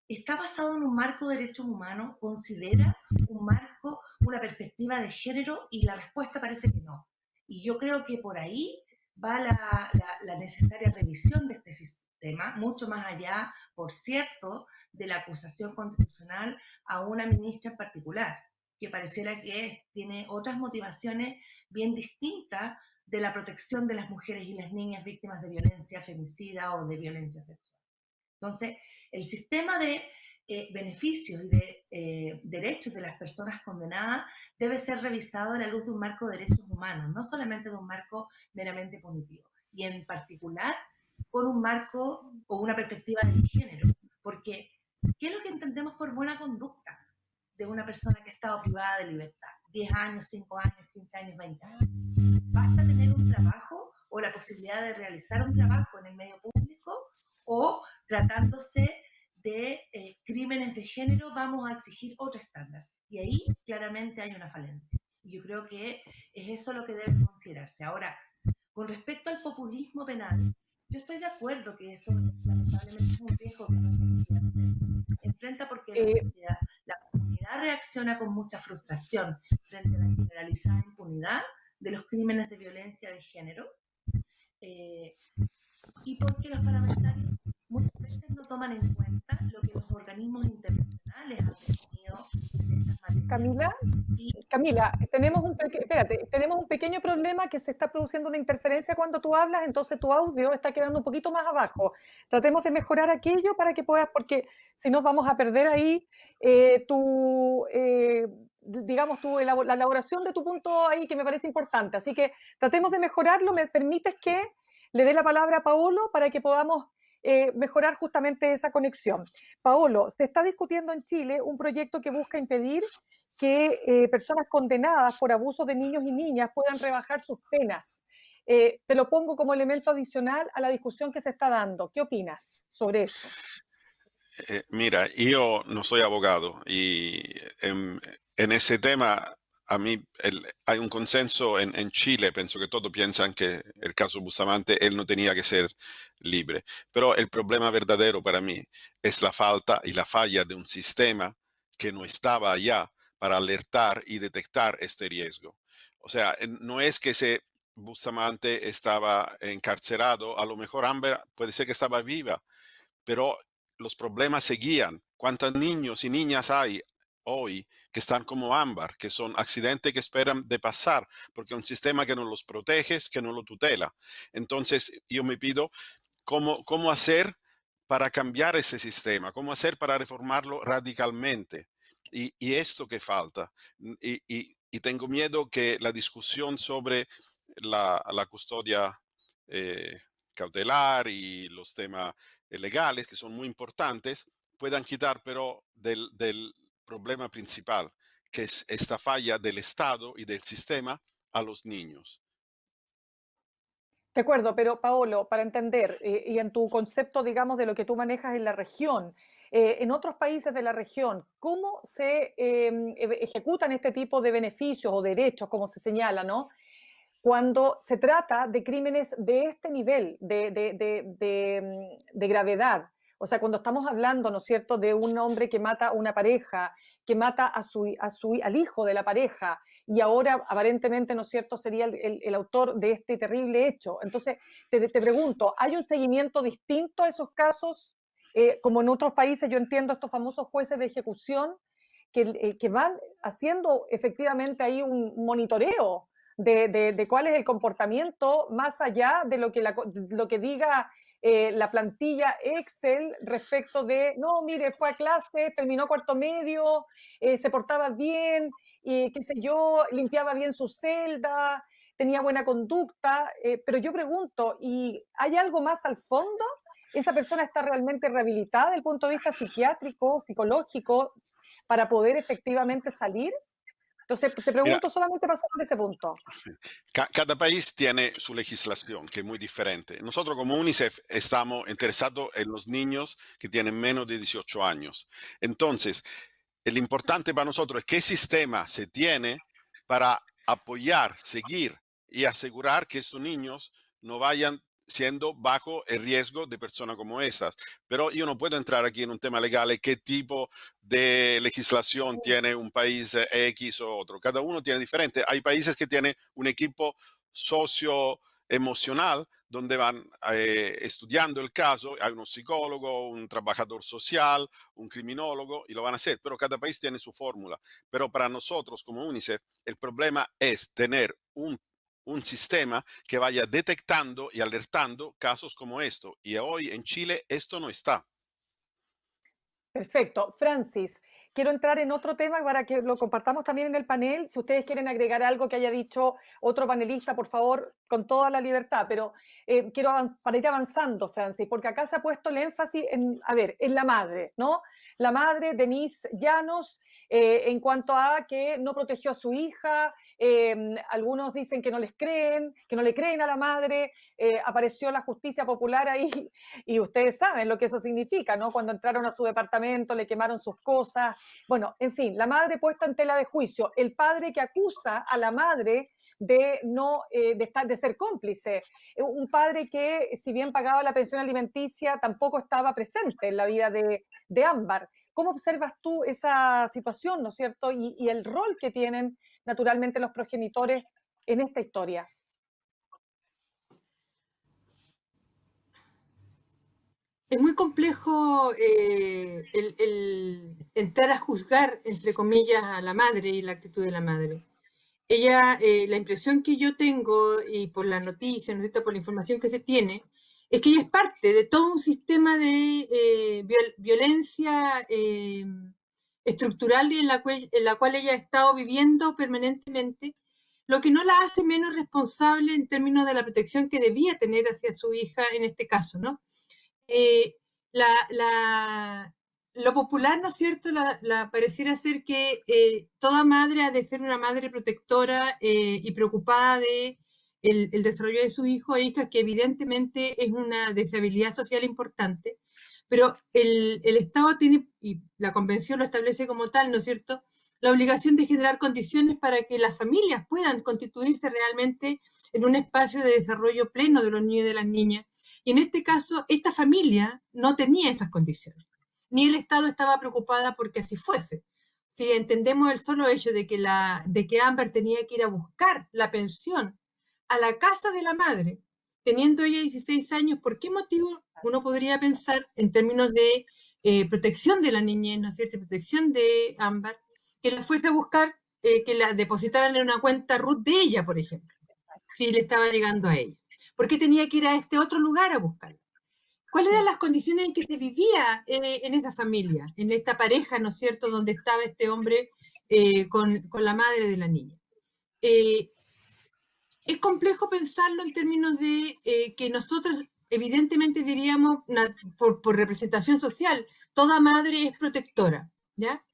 ¿está basado en un marco de derechos humanos? ¿Considera un marco, una perspectiva de género? Y la respuesta parece que no. Y yo creo que por ahí va la necesaria revisión de este sistema, mucho más allá, por cierto, de la acusación constitucional a una ministra en particular, que pareciera que tiene otras motivaciones bien distintas de la protección de las mujeres y las niñas víctimas de violencia femicida o de violencia sexual. Entonces, el sistema de beneficios y de derechos de las personas condenadas debe ser revisado a la luz de un marco de derechos humanos, no solamente de un marco meramente punitivo. Y en particular, con un marco o una perspectiva de género. Porque, ¿qué es lo que entendemos por buena conducta de una persona que ha estado privada de libertad? 10 años, 5 años, 15 años, 20 años. Basta tener un trabajo o la posibilidad de realizar un trabajo en el medio público, o tratándose de crímenes de género vamos a exigir otro estándar. Y ahí claramente hay una falencia. Y yo creo que es eso lo que debe considerarse. Ahora, con respecto al populismo penal, yo estoy de acuerdo que eso lamentablemente es un riesgo que nuestra sociedad enfrenta, porque la comunidad reacciona con mucha frustración frente a la generalizada impunidad de los crímenes de violencia de género, y porque los parlamentarios muchas veces no toman en cuenta lo que los organismos internacionales han definido en estas materias. Camila, tenemos un pequeño problema, que se está produciendo una interferencia cuando tú hablas, entonces tu audio está quedando un poquito más abajo. Tratemos de mejorar aquello para que puedas, porque si no vamos a perder ahí la elaboración de tu punto ahí, que me parece importante. Así que tratemos de mejorarlo. ¿Me permites que le dé la palabra a Paolo para que podamos mejorar justamente esa conexión? Paolo, se está discutiendo en Chile un proyecto que busca impedir que personas condenadas por abusos de niños y niñas puedan rebajar sus penas. Te lo pongo como elemento adicional a la discusión que se está dando. ¿Qué opinas sobre eso? Mira, yo no soy abogado y en ese tema a mí hay un consenso en Chile. Pienso que todos piensan que el caso Bustamante, él no tenía que ser libre. Pero el problema verdadero para mí es la falta y la falla de un sistema que no estaba allá para alertar y detectar este riesgo. O sea, no es que ese Bustamante estaba encarcelado, a lo mejor Amber puede ser que estaba viva, pero los problemas seguían. ¿Cuántos niños y niñas hay hoy que están como Ámbar, que son accidentes que esperan de pasar, porque es un sistema que no los protege, que no lo tutela. Entonces, yo me pido cómo hacer para cambiar ese sistema, cómo hacer para reformarlo radicalmente. Y esto que falta. Y tengo miedo que la discusión sobre la custodia eh, cautelar y los temas legales, que son muy importantes, puedan quitar pero del problema principal, que es esta falla del Estado y del sistema a los niños. De acuerdo, pero Paolo, para entender, y en tu concepto, digamos, de lo que tú manejas en la región, en otros países de la región, ¿cómo se ejecutan este tipo de beneficios o derechos, como se señala, ¿no? Cuando se trata de crímenes de este nivel, de gravedad. O sea, cuando estamos hablando, ¿no es cierto?, de un hombre que mata a una pareja, que mata al hijo de la pareja, y ahora aparentemente, ¿no es cierto?, sería el autor de este terrible hecho. Entonces, te pregunto, ¿hay un seguimiento distinto a esos casos? Como en otros países, yo entiendo estos famosos jueces de ejecución que van haciendo efectivamente ahí un monitoreo de cuál es el comportamiento más allá de lo que diga la plantilla Excel respecto de, no, mire, fue a clase, terminó cuarto medio, se portaba bien, qué sé yo, limpiaba bien su celda, tenía buena conducta, pero yo pregunto, ¿y hay algo más al fondo? ¿Esa persona está realmente rehabilitada desde el punto de vista psiquiátrico, psicológico, para poder efectivamente salir? Entonces, te Mira, pregunto solamente pasando de ese punto. sí, cada país tiene su legislación, que es muy diferente. Nosotros como UNICEF estamos interesados en los niños que tienen menos de 18 años. Entonces, el importante para nosotros es qué sistema se tiene para apoyar, seguir y asegurar que estos niños no vayan siendo bajo el riesgo de personas como estas. Pero yo no puedo entrar aquí en un tema legal, qué tipo de legislación tiene un país X o otro. Cada uno tiene diferente. Hay países que tienen un equipo socioemocional donde van estudiando el caso, hay un psicólogo, un trabajador social, un criminólogo y lo van a hacer, pero cada país tiene su fórmula. Pero para nosotros como UNICEF, el problema es tener un sistema que vaya detectando y alertando casos como esto. Y hoy en Chile esto no está. Perfecto. Francis, quiero entrar en otro tema para que lo compartamos también en el panel. Si ustedes quieren agregar algo que haya dicho otro panelista, por favor, con toda la libertad. Pero quiero para ir avanzando, Francis, porque acá se ha puesto el énfasis en, a ver, en la madre, ¿no? La madre, Denise Llanos, en cuanto a que no protegió a su hija. Algunos dicen que no les creen, que no le creen a la madre. Apareció la justicia popular ahí y ustedes saben lo que eso significa, ¿no? Cuando entraron a su departamento, le quemaron sus cosas. Bueno, en fin, la madre puesta en tela de juicio, el padre que acusa a la madre de no de ser cómplice, un padre que si bien pagaba la pensión alimenticia tampoco estaba presente en la vida de Ámbar. ¿Cómo observas tú esa situación, no es cierto? Y el rol que tienen naturalmente los progenitores en esta historia. Es muy complejo el entrar a juzgar, entre comillas, a la madre y la actitud de la madre. Ella, la impresión que yo tengo, y por la noticia, ¿no es cierto?, por la información que se tiene, es que ella es parte de todo un sistema de violencia estructural y en la cual ella ha estado viviendo permanentemente, lo que no la hace menos responsable en términos de la protección que debía tener hacia su hija en este caso, ¿no? Eh, lo popular, ¿no es cierto?, pareciera ser que toda madre ha de ser una madre protectora y preocupada de el desarrollo de su hijo o hija, que evidentemente es una deshabilidad social importante, pero el Estado tiene, y la Convención lo establece como tal, ¿no es cierto?, la obligación de generar condiciones para que las familias puedan constituirse realmente en un espacio de desarrollo pleno de los niños y de las niñas. Y en este caso, esta familia no tenía esas condiciones, ni el Estado estaba preocupada porque así fuese. Si entendemos el solo hecho de que Ámbar tenía que ir a buscar la pensión a la casa de la madre, teniendo ella 16 años, ¿por qué motivo uno podría pensar en términos de protección de la niñez, ¿no es cierto?, protección de Ámbar, que la fuese a buscar, que la depositaran en una cuenta RUT de ella, por ejemplo, si le estaba llegando a ella. ¿Por qué tenía que ir a este otro lugar a buscarla? ¿Cuáles eran las condiciones en que se vivía en esa familia, en esta pareja, ¿no es cierto?, donde estaba este hombre con la madre de la niña? Es complejo pensarlo en términos de que nosotros evidentemente diríamos, por representación social, toda madre es protectora, ¿ya?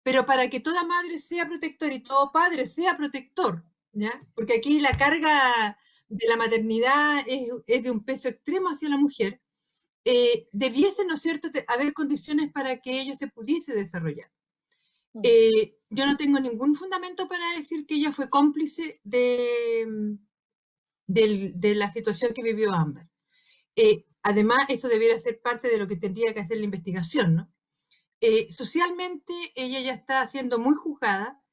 Pero para que toda madre sea protectora y todo padre sea protector, ¿ya? Porque aquí la carga de la maternidad es de un peso extremo hacia la mujer, debiese, ¿no es cierto?, haber condiciones para que ello se pudiese desarrollar. Yo no tengo ningún fundamento para decir que ella fue cómplice de la situación que vivió Ámbar. Además, eso debiera ser parte de lo que tendría que hacer la investigación, ¿no? Socialmente, ella ya está siendo muy juzgada,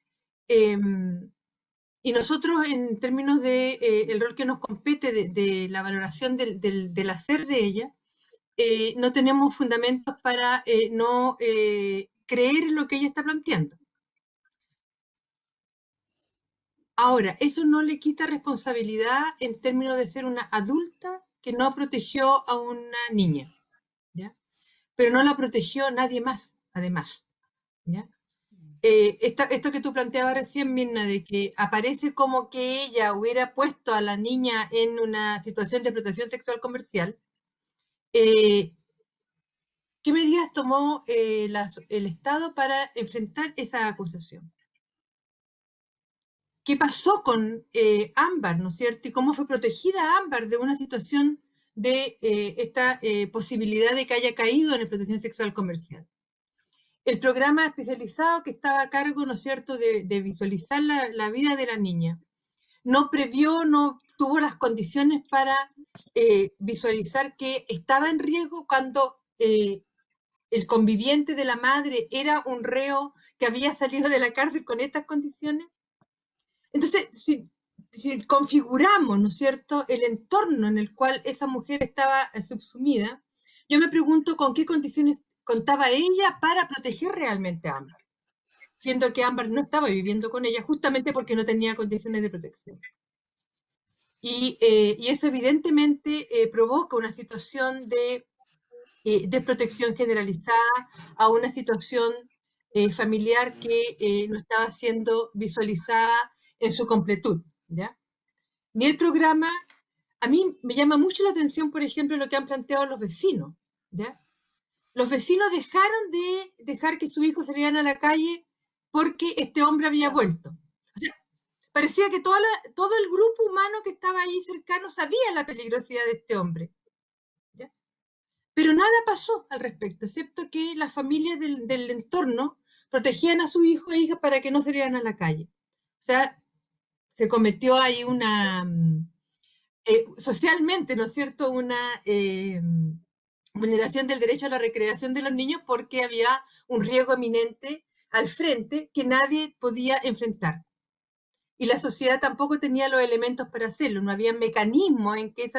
y nosotros, en términos de el rol que nos compete de la valoración del hacer de ella, no tenemos fundamentos para no creer en lo que ella está planteando. Ahora, eso no le quita responsabilidad en términos de ser una adulta que no protegió a una niña, ¿ya? Pero no la protegió nadie más, además, ¿ya? Esto que tú planteabas recién, Mirna, de que aparece como que ella hubiera puesto a la niña en una situación de protección sexual comercial, ¿qué medidas tomó el Estado para enfrentar esa acusación? ¿Qué pasó con Ámbar, ¿no es cierto? Y cómo fue protegida Ámbar de una situación de esta posibilidad de que haya caído en la protección sexual comercial. El programa especializado que estaba a cargo, ¿no es cierto?, de visualizar la vida de la niña, no previó, no tuvo las condiciones para visualizar que estaba en riesgo cuando el conviviente de la madre era un reo que había salido de la cárcel con estas condiciones. Entonces, si configuramos, ¿no es cierto?, el entorno en el cual esa mujer estaba subsumida, yo me pregunto con qué condiciones contaba ella para proteger realmente a Ámbar, siendo que Ámbar no estaba viviendo con ella justamente porque no tenía condiciones de protección. Y eso evidentemente provoca una situación de desprotección generalizada, a una situación familiar que no estaba siendo visualizada en su completud, ¿ya? Ni el programa, a mí me llama mucho la atención, por ejemplo, lo que han planteado los vecinos, ¿ya? Los vecinos dejaron de dejar que sus hijos salieran a la calle porque este hombre había vuelto. O sea, parecía que todo el grupo humano que estaba ahí cercano sabía la peligrosidad de este hombre, ¿ya? Pero nada pasó al respecto, excepto que las familias del entorno protegían a sus hijos e hijas para que no salieran a la calle. O sea, se cometió ahí socialmente, ¿no es cierto?, una vulneración del derecho a la recreación de los niños porque había un riesgo eminente al frente que nadie podía enfrentar. Y la sociedad tampoco tenía los elementos para hacerlo, no había mecanismos en que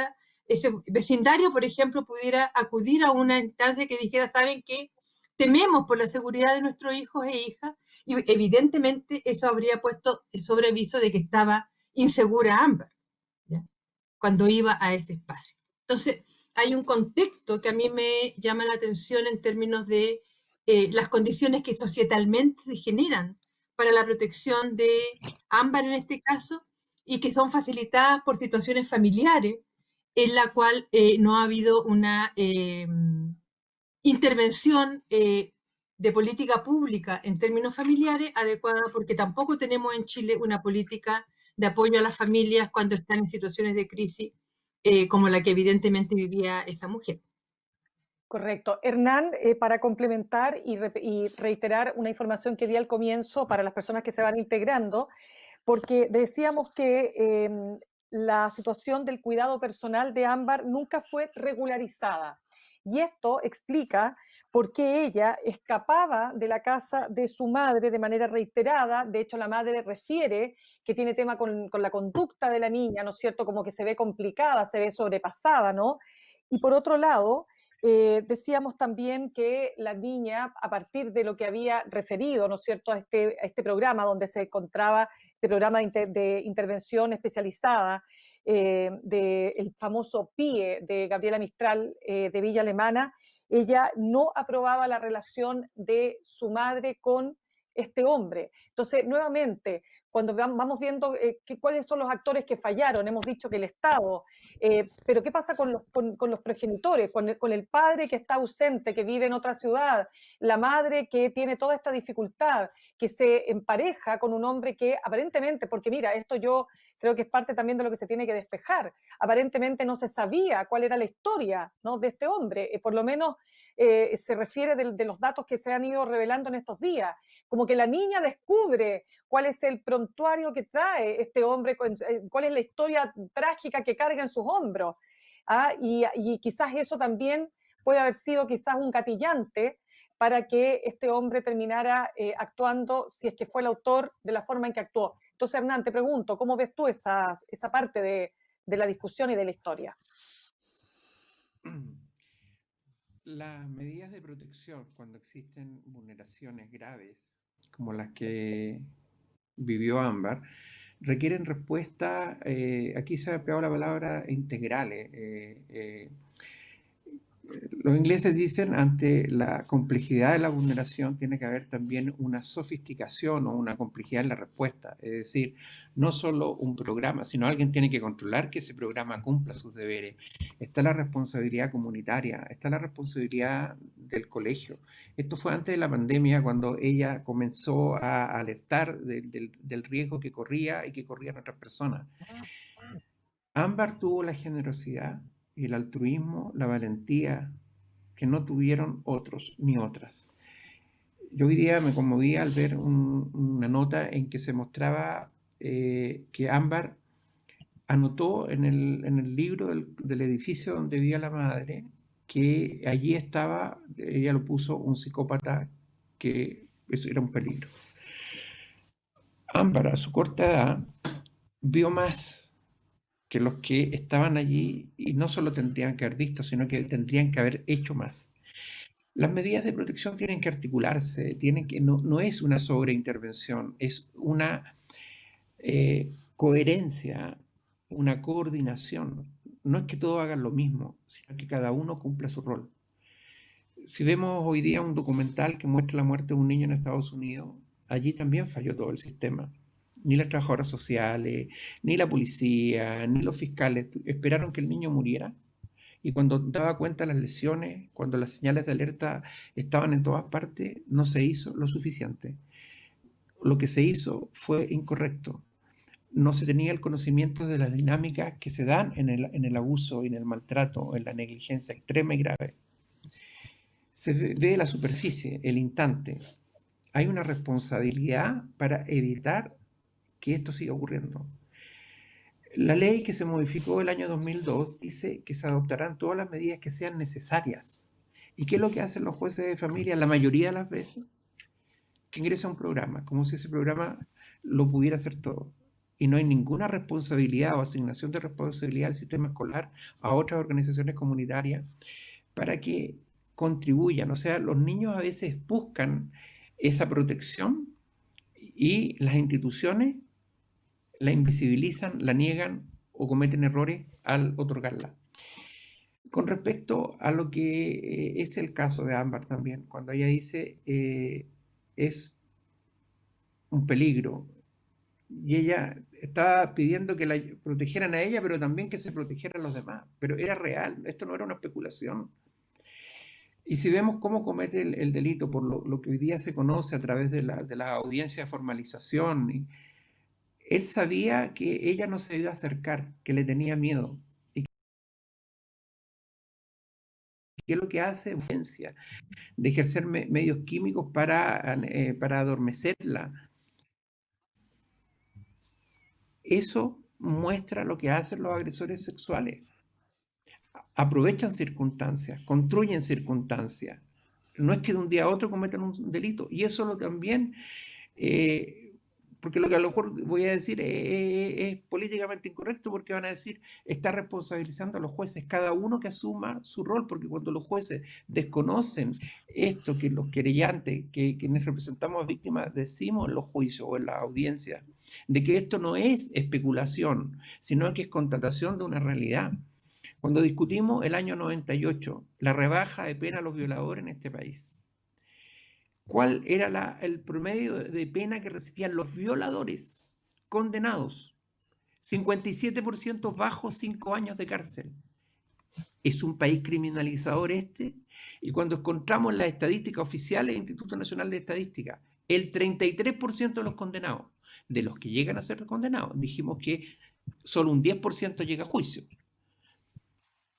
ese vecindario, por ejemplo, pudiera acudir a una instancia que dijera, ¿saben qué? Tememos por la seguridad de nuestros hijos e hijas, y evidentemente eso habría puesto sobre aviso de que estaba insegura Ámbar, ¿ya?, cuando iba a ese espacio. Entonces, hay un contexto que a mí me llama la atención en términos de las condiciones que societalmente se generan para la protección de Ámbar en este caso, y que son facilitadas por situaciones familiares en la cual no ha habido una intervención de política pública en términos familiares adecuada, porque tampoco tenemos en Chile una política de apoyo a las familias cuando están en situaciones de crisis como la que evidentemente vivía esa mujer. Correcto. Hernán, para complementar y reiterar una información que di al comienzo para las personas que se van integrando, porque decíamos que la situación del cuidado personal de Ámbar nunca fue regularizada. Y esto explica por qué ella escapaba de la casa de su madre de manera reiterada. De hecho, la madre refiere que tiene tema con la conducta de la niña, ¿no es cierto? Como que se ve complicada, se ve sobrepasada, ¿no? Y por otro lado, Decíamos también que la niña, a partir de lo que había referido, ¿no es cierto?, a este programa donde se encontraba, este programa de intervención especializada, del famoso PIE de Gabriela Mistral de Villa Alemana, ella no aprobaba la relación de su madre con este hombre. Entonces, nuevamente, cuando vamos viendo cuáles son los actores que fallaron, hemos dicho que el Estado, pero ¿qué pasa con los progenitores, con el padre que está ausente, que vive en otra ciudad, la madre que tiene toda esta dificultad, que se empareja con un hombre que aparentemente, porque mira, esto yo creo que es parte también de lo que se tiene que despejar, aparentemente no se sabía cuál era la historia, ¿no?, de este hombre, por lo menos se refiere de los datos que se han ido revelando en estos días, como que la niña descubre cuál es el prontuario que trae este hombre, cuál es la historia trágica que carga en sus hombros. ¿Ah? Y quizás eso también puede haber sido quizás un gatillante para que este hombre terminara actuando, si es que fue el autor, de la forma en que actuó. Entonces, Hernán, te pregunto, ¿cómo ves tú esa parte de la discusión y de la historia? Las medidas de protección cuando existen vulneraciones graves, como las que vivió Ámbar, requieren respuesta, aquí se ha empleado la palabra integrales. Los ingleses dicen, ante la complejidad de la vulneración tiene que haber también una sofisticación o una complejidad en la respuesta. Es decir, no solo un programa, sino alguien tiene que controlar que ese programa cumpla sus deberes. Está la responsabilidad comunitaria, está la responsabilidad del colegio. Esto fue antes de la pandemia, cuando ella comenzó a alertar del riesgo que corría y que corrían otras personas. Ámbar tuvo la generosidad y el altruismo, la valentía que no tuvieron otros ni otras. Yo hoy día me conmoví al ver una nota en que se mostraba que Ámbar anotó en el libro del edificio donde vivía la madre que allí estaba, ella lo puso, un psicópata, que eso era un peligro. Ámbar, a su corta edad, vio más que los que estaban allí, y no solo tendrían que haber visto, sino que tendrían que haber hecho más. Las medidas de protección tienen que articularse, no es una sobreintervención, es una coherencia, una coordinación. No es que todos hagan lo mismo, sino que cada uno cumpla su rol. Si vemos hoy día un documental que muestra la muerte de un niño en Estados Unidos, allí también falló todo el sistema. Ni las trabajadoras sociales, ni la policía, ni los fiscales esperaron que el niño muriera. Y cuando daba cuenta de las lesiones, cuando las señales de alerta estaban en todas partes, no se hizo lo suficiente. Lo que se hizo fue incorrecto. No se tenía el conocimiento de las dinámicas que se dan en el abuso, en el maltrato, en la negligencia extrema y grave. Se ve la superficie, el instante. Hay una responsabilidad para evitar que esto siga ocurriendo. La ley que se modificó el año 2002 dice que se adoptarán todas las medidas que sean necesarias. ¿Y qué es lo que hacen los jueces de familia la mayoría de las veces? Que ingresa un programa, como si ese programa lo pudiera hacer todo. Y no hay ninguna responsabilidad o asignación de responsabilidad al sistema escolar, a otras organizaciones comunitarias, para que contribuyan. O sea, los niños a veces buscan esa protección y las instituciones la invisibilizan, la niegan o cometen errores al otorgarla. Con respecto a lo que es el caso de Ámbar también, cuando ella dice es un peligro, y ella estaba pidiendo que la protegieran a ella, pero también que se protegieran a los demás, pero era real, esto no era una especulación. Y si vemos cómo comete el delito, por lo que hoy día se conoce a través de la audiencia de formalización, él sabía que ella no se iba a acercar, que le tenía miedo. ¿Y qué es lo que hace? Violencia, de ejercer medios químicos para adormecerla. Eso muestra lo que hacen los agresores sexuales. Aprovechan circunstancias, construyen circunstancias. No es que de un día a otro cometan un delito. Y eso también porque lo que a lo mejor voy a decir es políticamente incorrecto, porque van a decir, está responsabilizando a los jueces, cada uno que asuma su rol, porque cuando los jueces desconocen esto que los querellantes, que quienes representamos a víctimas, decimos en los juicios o en la audiencia, de que esto no es especulación, sino que es constatación de una realidad. Cuando discutimos el año 98, la rebaja de pena a los violadores en este país, ¿cuál era el promedio de pena que recibían los violadores condenados? 57% bajo 5 años de cárcel. ¿Es un país criminalizador este? Y cuando encontramos las estadísticas oficiales del Instituto Nacional de Estadística, el 33% de los condenados, de los que llegan a ser condenados, dijimos que solo un 10% llega a juicio.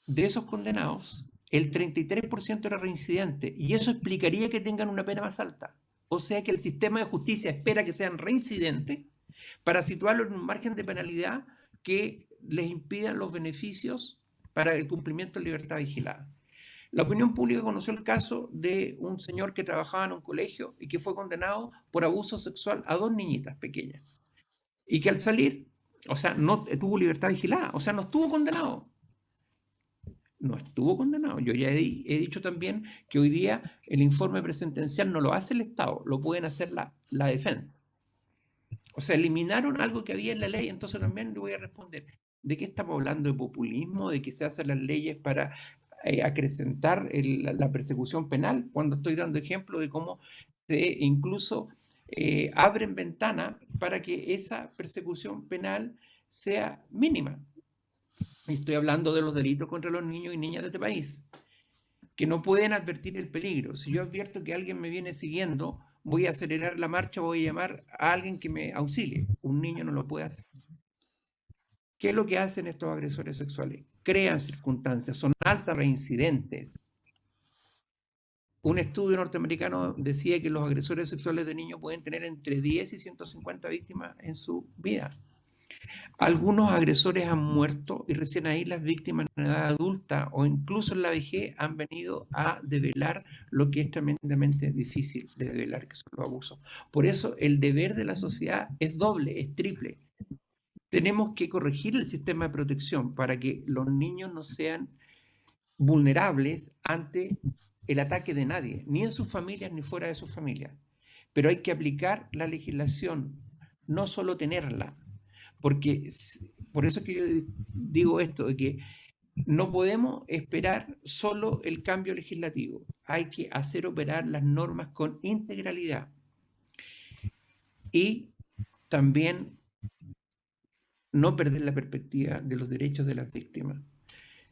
De esos condenados, el 33% era reincidente, y eso explicaría que tengan una pena más alta. O sea que el sistema de justicia espera que sean reincidentes para situarlos en un margen de penalidad que les impida los beneficios para el cumplimiento de libertad vigilada. La opinión pública conoció el caso de un señor que trabajaba en un colegio y que fue condenado por abuso sexual a 2 niñitas pequeñas, y que al salir, o sea, no tuvo libertad vigilada, o sea, no estuvo condenado. No estuvo condenado. Yo ya he dicho también que hoy día el informe presentencial no lo hace el Estado, lo pueden hacer la defensa. O sea, eliminaron algo que había en la ley, entonces también le voy a responder. ¿De qué estamos hablando? ¿De populismo? ¿De que se hacen las leyes para acrecentar la persecución penal? Cuando estoy dando ejemplo de cómo se incluso abren ventanas para que esa persecución penal sea mínima. Estoy hablando de los delitos contra los niños y niñas de este país, que no pueden advertir el peligro. Si yo advierto que alguien me viene siguiendo, voy a acelerar la marcha, voy a llamar a alguien que me auxilie. Un niño no lo puede hacer. ¿Qué es lo que hacen estos agresores sexuales? Crean circunstancias, son altas reincidentes. Un estudio norteamericano decía que los agresores sexuales de niños pueden tener entre 10 y 150 víctimas en su vida. Algunos agresores han muerto y recién ahí las víctimas en edad adulta o incluso en la vejez han venido a develar lo que es tremendamente difícil de develar, que son los abusos. Por eso el deber de la sociedad es doble, es triple. Tenemos que corregir el sistema de protección para que los niños no sean vulnerables ante el ataque de nadie, ni en sus familias ni fuera de sus familias. Pero hay que aplicar la legislación, no solo tenerla. Porque por eso es que yo digo esto, de que no podemos esperar solo el cambio legislativo. Hay que hacer operar las normas con integralidad. Y también no perder la perspectiva de los derechos de las víctimas.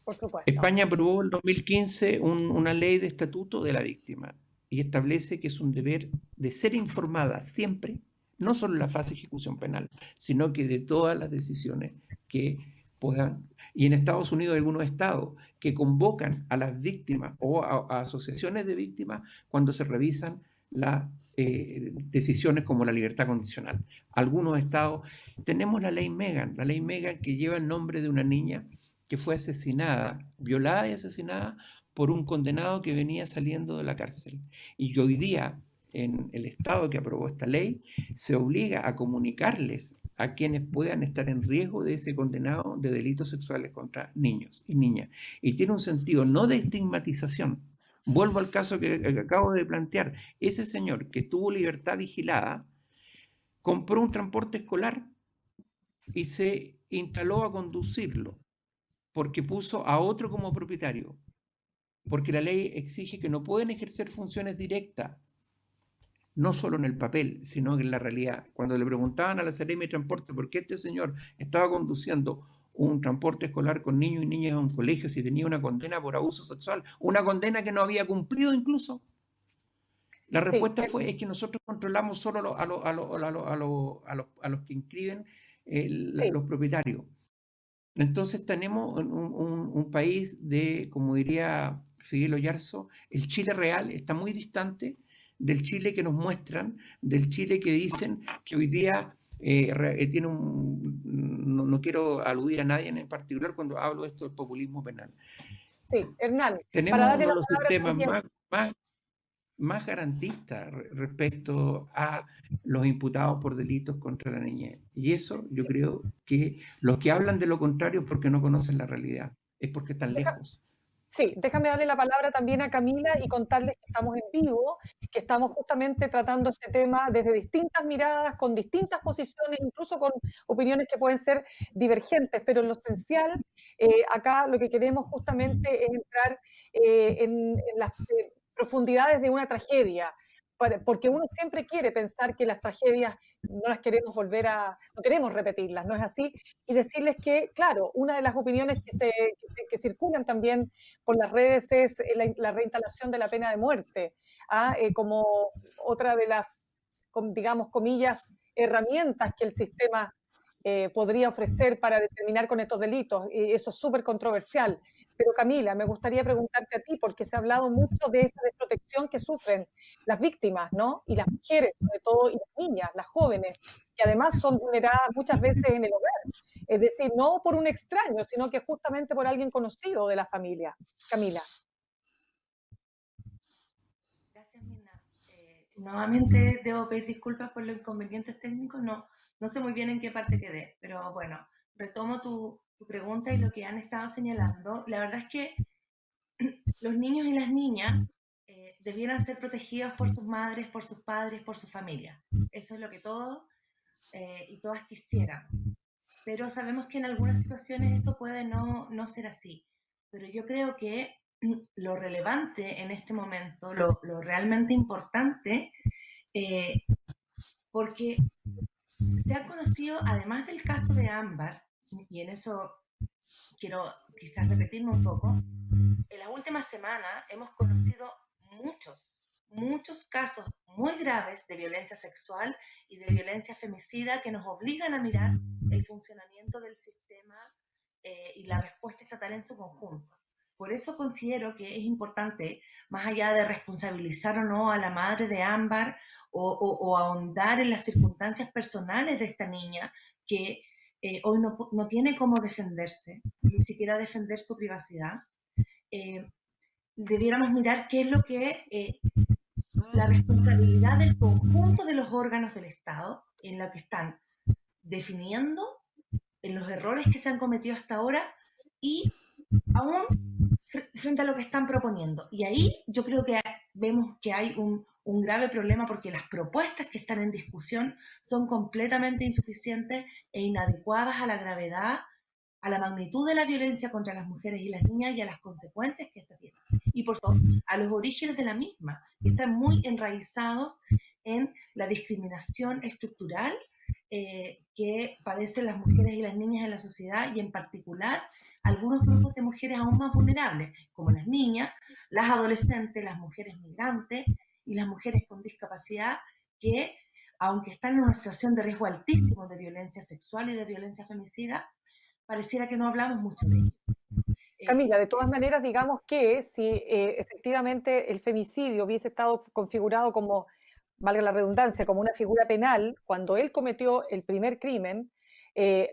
Por supuesto. España aprobó en el 2015 una ley de estatuto de la víctima y establece que es un deber de ser informada siempre, no solo en la fase de ejecución penal, sino que de todas las decisiones que puedan. Y en Estados Unidos hay algunos estados que convocan a las víctimas o a asociaciones de víctimas cuando se revisan las decisiones como la libertad condicional. Algunos estados, tenemos la ley Megan que lleva el nombre de una niña que fue asesinada, violada y asesinada por un condenado que venía saliendo de la cárcel. Y hoy día, en el estado que aprobó esta ley, se obliga a comunicarles a quienes puedan estar en riesgo de ese condenado de delitos sexuales contra niños y niñas. Y tiene un sentido no de estigmatización. Vuelvo al caso que acabo de plantear. Ese señor que tuvo libertad vigilada compró un transporte escolar y se instaló a conducirlo porque puso a otro como propietario, porque la ley exige que no pueden ejercer funciones directas, no solo en el papel, sino en la realidad. Cuando le preguntaban a la Seremi de Transporte por qué este señor estaba conduciendo un transporte escolar con niños y niñas a un colegio si tenía una condena por abuso sexual, una condena que no había cumplido incluso, la respuesta fue es que nosotros controlamos solo a los que inscriben los propietarios. Entonces tenemos un país de, como diría Fidel Oyarzo, el Chile real está muy distante del Chile que nos muestran, del Chile que dicen que hoy día tiene no quiero aludir a nadie en particular cuando hablo de esto del populismo penal. Sí, Hernán, tenemos uno de los sistemas más garantista respecto a los imputados por delitos contra la niñez. Y eso yo creo que los que hablan de lo contrario es porque no conocen la realidad, es porque están lejos. Sí, déjame darle la palabra también a Camila y contarles que estamos en vivo, que estamos justamente tratando este tema desde distintas miradas, con distintas posiciones, incluso con opiniones que pueden ser divergentes, pero en lo esencial, acá lo que queremos justamente es entrar en las profundidades de una tragedia, porque uno siempre quiere pensar que las tragedias no las queremos no queremos repetirlas, ¿no es así? Y decirles que, claro, una de las opiniones que circulan también por las redes es la reinstalación de la pena de muerte, como otra de las, digamos, comillas, herramientas que el sistema podría ofrecer para determinar con estos delitos. Y eso es súper controversial. Pero Camila, me gustaría preguntarte a ti, porque se ha hablado mucho de esa desprotección que sufren las víctimas, ¿no? Y las mujeres, sobre todo, y las niñas, las jóvenes, que además son vulneradas muchas veces en el hogar. Es decir, no por un extraño, sino que justamente por alguien conocido de la familia. Camila. Gracias, Mirna. Nuevamente debo pedir disculpas por los inconvenientes técnicos. No sé muy bien en qué parte quedé, pero bueno, retomo tu pregunta y lo que han estado señalando. La verdad es que los niños y las niñas debieran ser protegidos por sus madres, por sus padres, por sus familias. Eso es lo que todos y todas quisieran. Pero sabemos que en algunas situaciones eso puede no ser así. Pero yo creo que lo relevante en este momento, lo realmente importante, porque se ha conocido, además del caso de Ámbar, y en eso quiero quizás repetirme un poco, en las últimas semanas hemos conocido muchos casos muy graves de violencia sexual y de violencia femicida que nos obligan a mirar el funcionamiento del sistema y la respuesta estatal en su conjunto. Por eso considero que es importante, más allá de responsabilizar o no a la madre de Ámbar o ahondar en las circunstancias personales de esta niña que hoy no tiene cómo defenderse, ni siquiera defender su privacidad, debiéramos mirar qué es lo que la responsabilidad del conjunto de los órganos del Estado en la que están definiendo en los errores que se han cometido hasta ahora y aún frente a lo que están proponiendo. Y ahí yo creo que vemos que hay un grave problema porque las propuestas que están en discusión son completamente insuficientes e inadecuadas a la gravedad, a la magnitud de la violencia contra las mujeres y las niñas y a las consecuencias que esta tiene. Y por supuesto, a los orígenes de la misma, que están muy enraizados en la discriminación estructural que padecen las mujeres y las niñas en la sociedad y en particular algunos grupos de mujeres aún más vulnerables, como las niñas, las adolescentes, las mujeres migrantes y las mujeres con discapacidad que, aunque están en una situación de riesgo altísimo de violencia sexual y de violencia femicida, pareciera que no hablamos mucho de ello. Camila, de todas maneras, digamos que si efectivamente el femicidio hubiese estado configurado como, valga la redundancia, como una figura penal, cuando él cometió el primer crimen,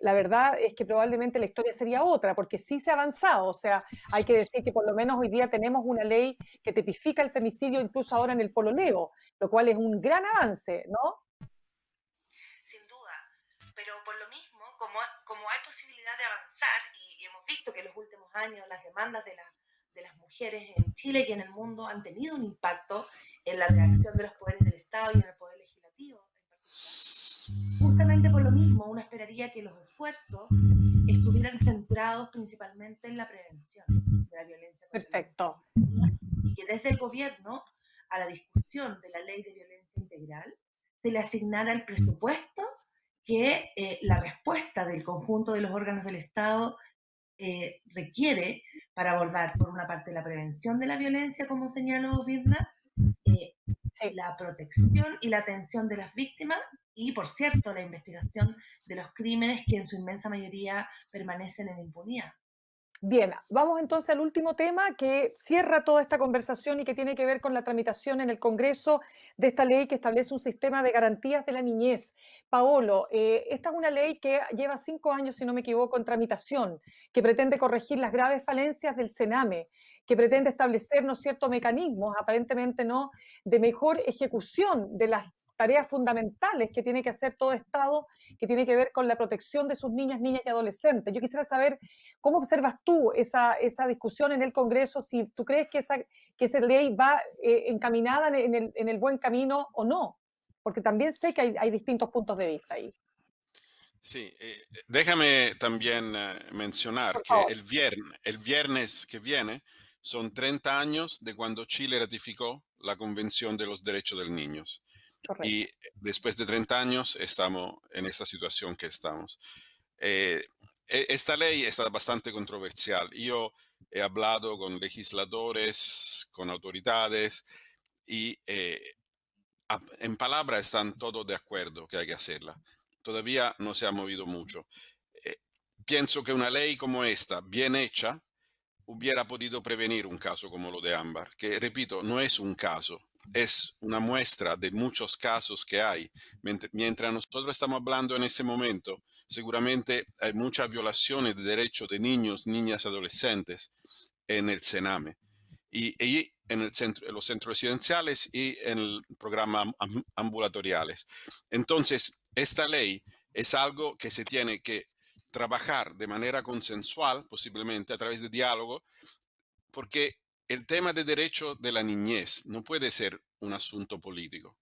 la verdad es que probablemente la historia sería otra, porque sí se ha avanzado. O sea, hay que decir que por lo menos hoy día tenemos una ley que tipifica el femicidio incluso ahora en el pololeo, lo cual es un gran avance, ¿no? Sin duda, pero por lo mismo, como hay posibilidad de avanzar, y hemos visto que en los últimos años las demandas de las mujeres en Chile y en el mundo han tenido un impacto en la reacción de los poderes del Estado y en el poder legislativo en particular. Justamente por lo mismo, uno esperaría que los esfuerzos estuvieran centrados principalmente en la prevención de la violencia. Perfecto. Y que desde el gobierno a la discusión de la ley de violencia integral se le asignara el presupuesto que la respuesta del conjunto de los órganos del Estado requiere para abordar, por una parte, la prevención de la violencia, como señaló Birna, Sí. la protección y la atención de las víctimas y, por cierto, la investigación de los crímenes que en su inmensa mayoría permanecen en impunidad. Bien, vamos entonces al último tema que cierra toda esta conversación y que tiene que ver con la tramitación en el Congreso de esta ley que establece un sistema de garantías de la niñez. Paolo, esta es una ley que lleva 5 años, si no me equivoco, en tramitación, que pretende corregir las graves falencias del CENAME, que pretende establecer, ¿no es cierto?, mecanismos, aparentemente no, de mejor ejecución de las tareas fundamentales que tiene que hacer todo Estado, que tiene que ver con la protección de sus niñas y adolescentes. Yo quisiera saber cómo observas tú esa discusión en el Congreso, si tú crees que esa ley va encaminada en el buen camino o no, porque también sé que hay distintos puntos de vista ahí. Sí, déjame también mencionar Por que favor. el viernes que viene son 30 años de cuando Chile ratificó la Convención de los Derechos del Niño. Correcto. Y después de 30 años estamos en esta situación que estamos. Eh, Esta ley está bastante controversial. Yo he hablado con legisladores, con autoridades y en palabra están todos de acuerdo que hay que hacerla. Todavía no se ha movido mucho. Eh, Pienso que una ley como esta, bien hecha, hubiera podido prevenir un caso como lo de Ámbar, que repito, no es un caso, es una muestra de muchos casos que hay. Mientras nosotros estamos hablando en ese momento, seguramente hay muchas violaciones de derechos de niños, niñas, adolescentes en el Sename y en los centros residenciales y en el programa ambulatoriales. Entonces, esta ley es algo que se tiene que trabajar de manera consensual, posiblemente a través de diálogo, porque el tema de derecho de la niñez no puede ser un asunto político.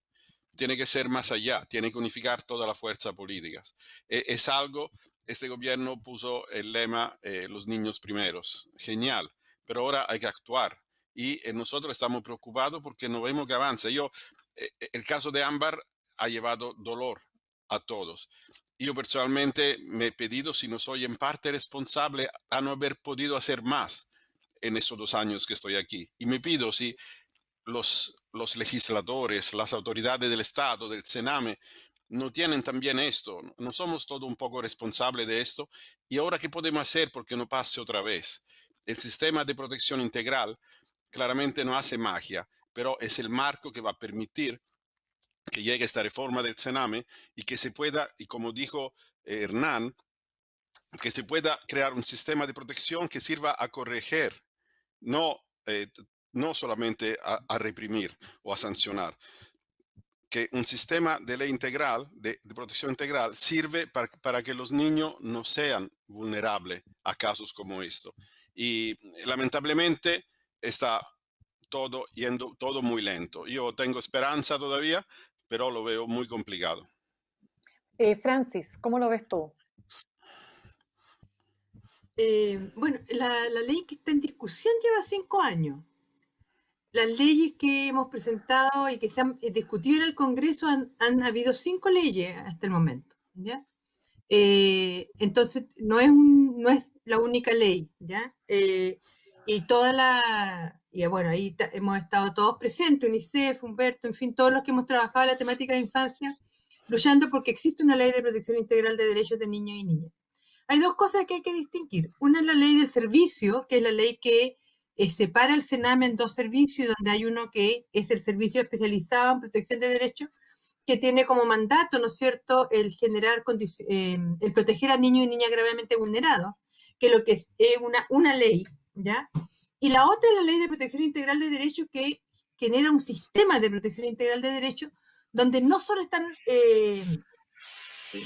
Tiene que ser más allá, tiene que unificar todas las fuerzas políticas. Es algo, este gobierno puso el lema los niños primeros, genial, pero ahora hay que actuar. Y nosotros estamos preocupados porque no vemos que avanza. El caso de Ámbar ha llevado dolor a todos. Yo personalmente me he pedido si no soy en parte responsable a no haber podido hacer más en esos 2 años que estoy aquí. Y me pido si los legisladores, las autoridades del Estado, del Sename, no tienen también esto. No somos todos un poco responsables de esto. ¿Y ahora qué podemos hacer porque no pase otra vez? El sistema de protección integral claramente no hace magia, pero es el marco que va a permitir que llegue esta reforma del Sename y que se pueda, y como dijo Hernán, que se pueda crear un sistema de protección que sirva a corregir, no, no solamente a reprimir o a sancionar. Que un sistema de ley integral, de protección integral, sirve para que los niños no sean vulnerables a casos como esto. Y lamentablemente está todo yendo todo muy lento. Yo tengo esperanza todavía, pero lo veo muy complicado. Francis, ¿cómo lo ves tú? Bueno, la ley que está en discusión lleva 5 años. Las leyes que hemos presentado y que se han discutido en el Congreso han habido 5 leyes hasta el momento, ¿ya? Entonces, no es la única ley, ¿ya? Y bueno, ahí hemos estado todos presentes, UNICEF, Humberto, en fin, todos los que hemos trabajado en la temática de infancia, luchando porque existe una ley de protección integral de derechos de niños y niñas. Hay 2 cosas que hay que distinguir. Una es la ley del servicio, que es la ley que separa el Sename en 2 servicios, donde hay uno que es el servicio especializado en protección de derechos, que tiene como mandato, ¿no es cierto?, el proteger a niños y niñas gravemente vulnerados, que lo que es una ley, ¿ya? Y la otra es la ley de protección integral de derechos, que genera un sistema de protección integral de derechos, donde no solo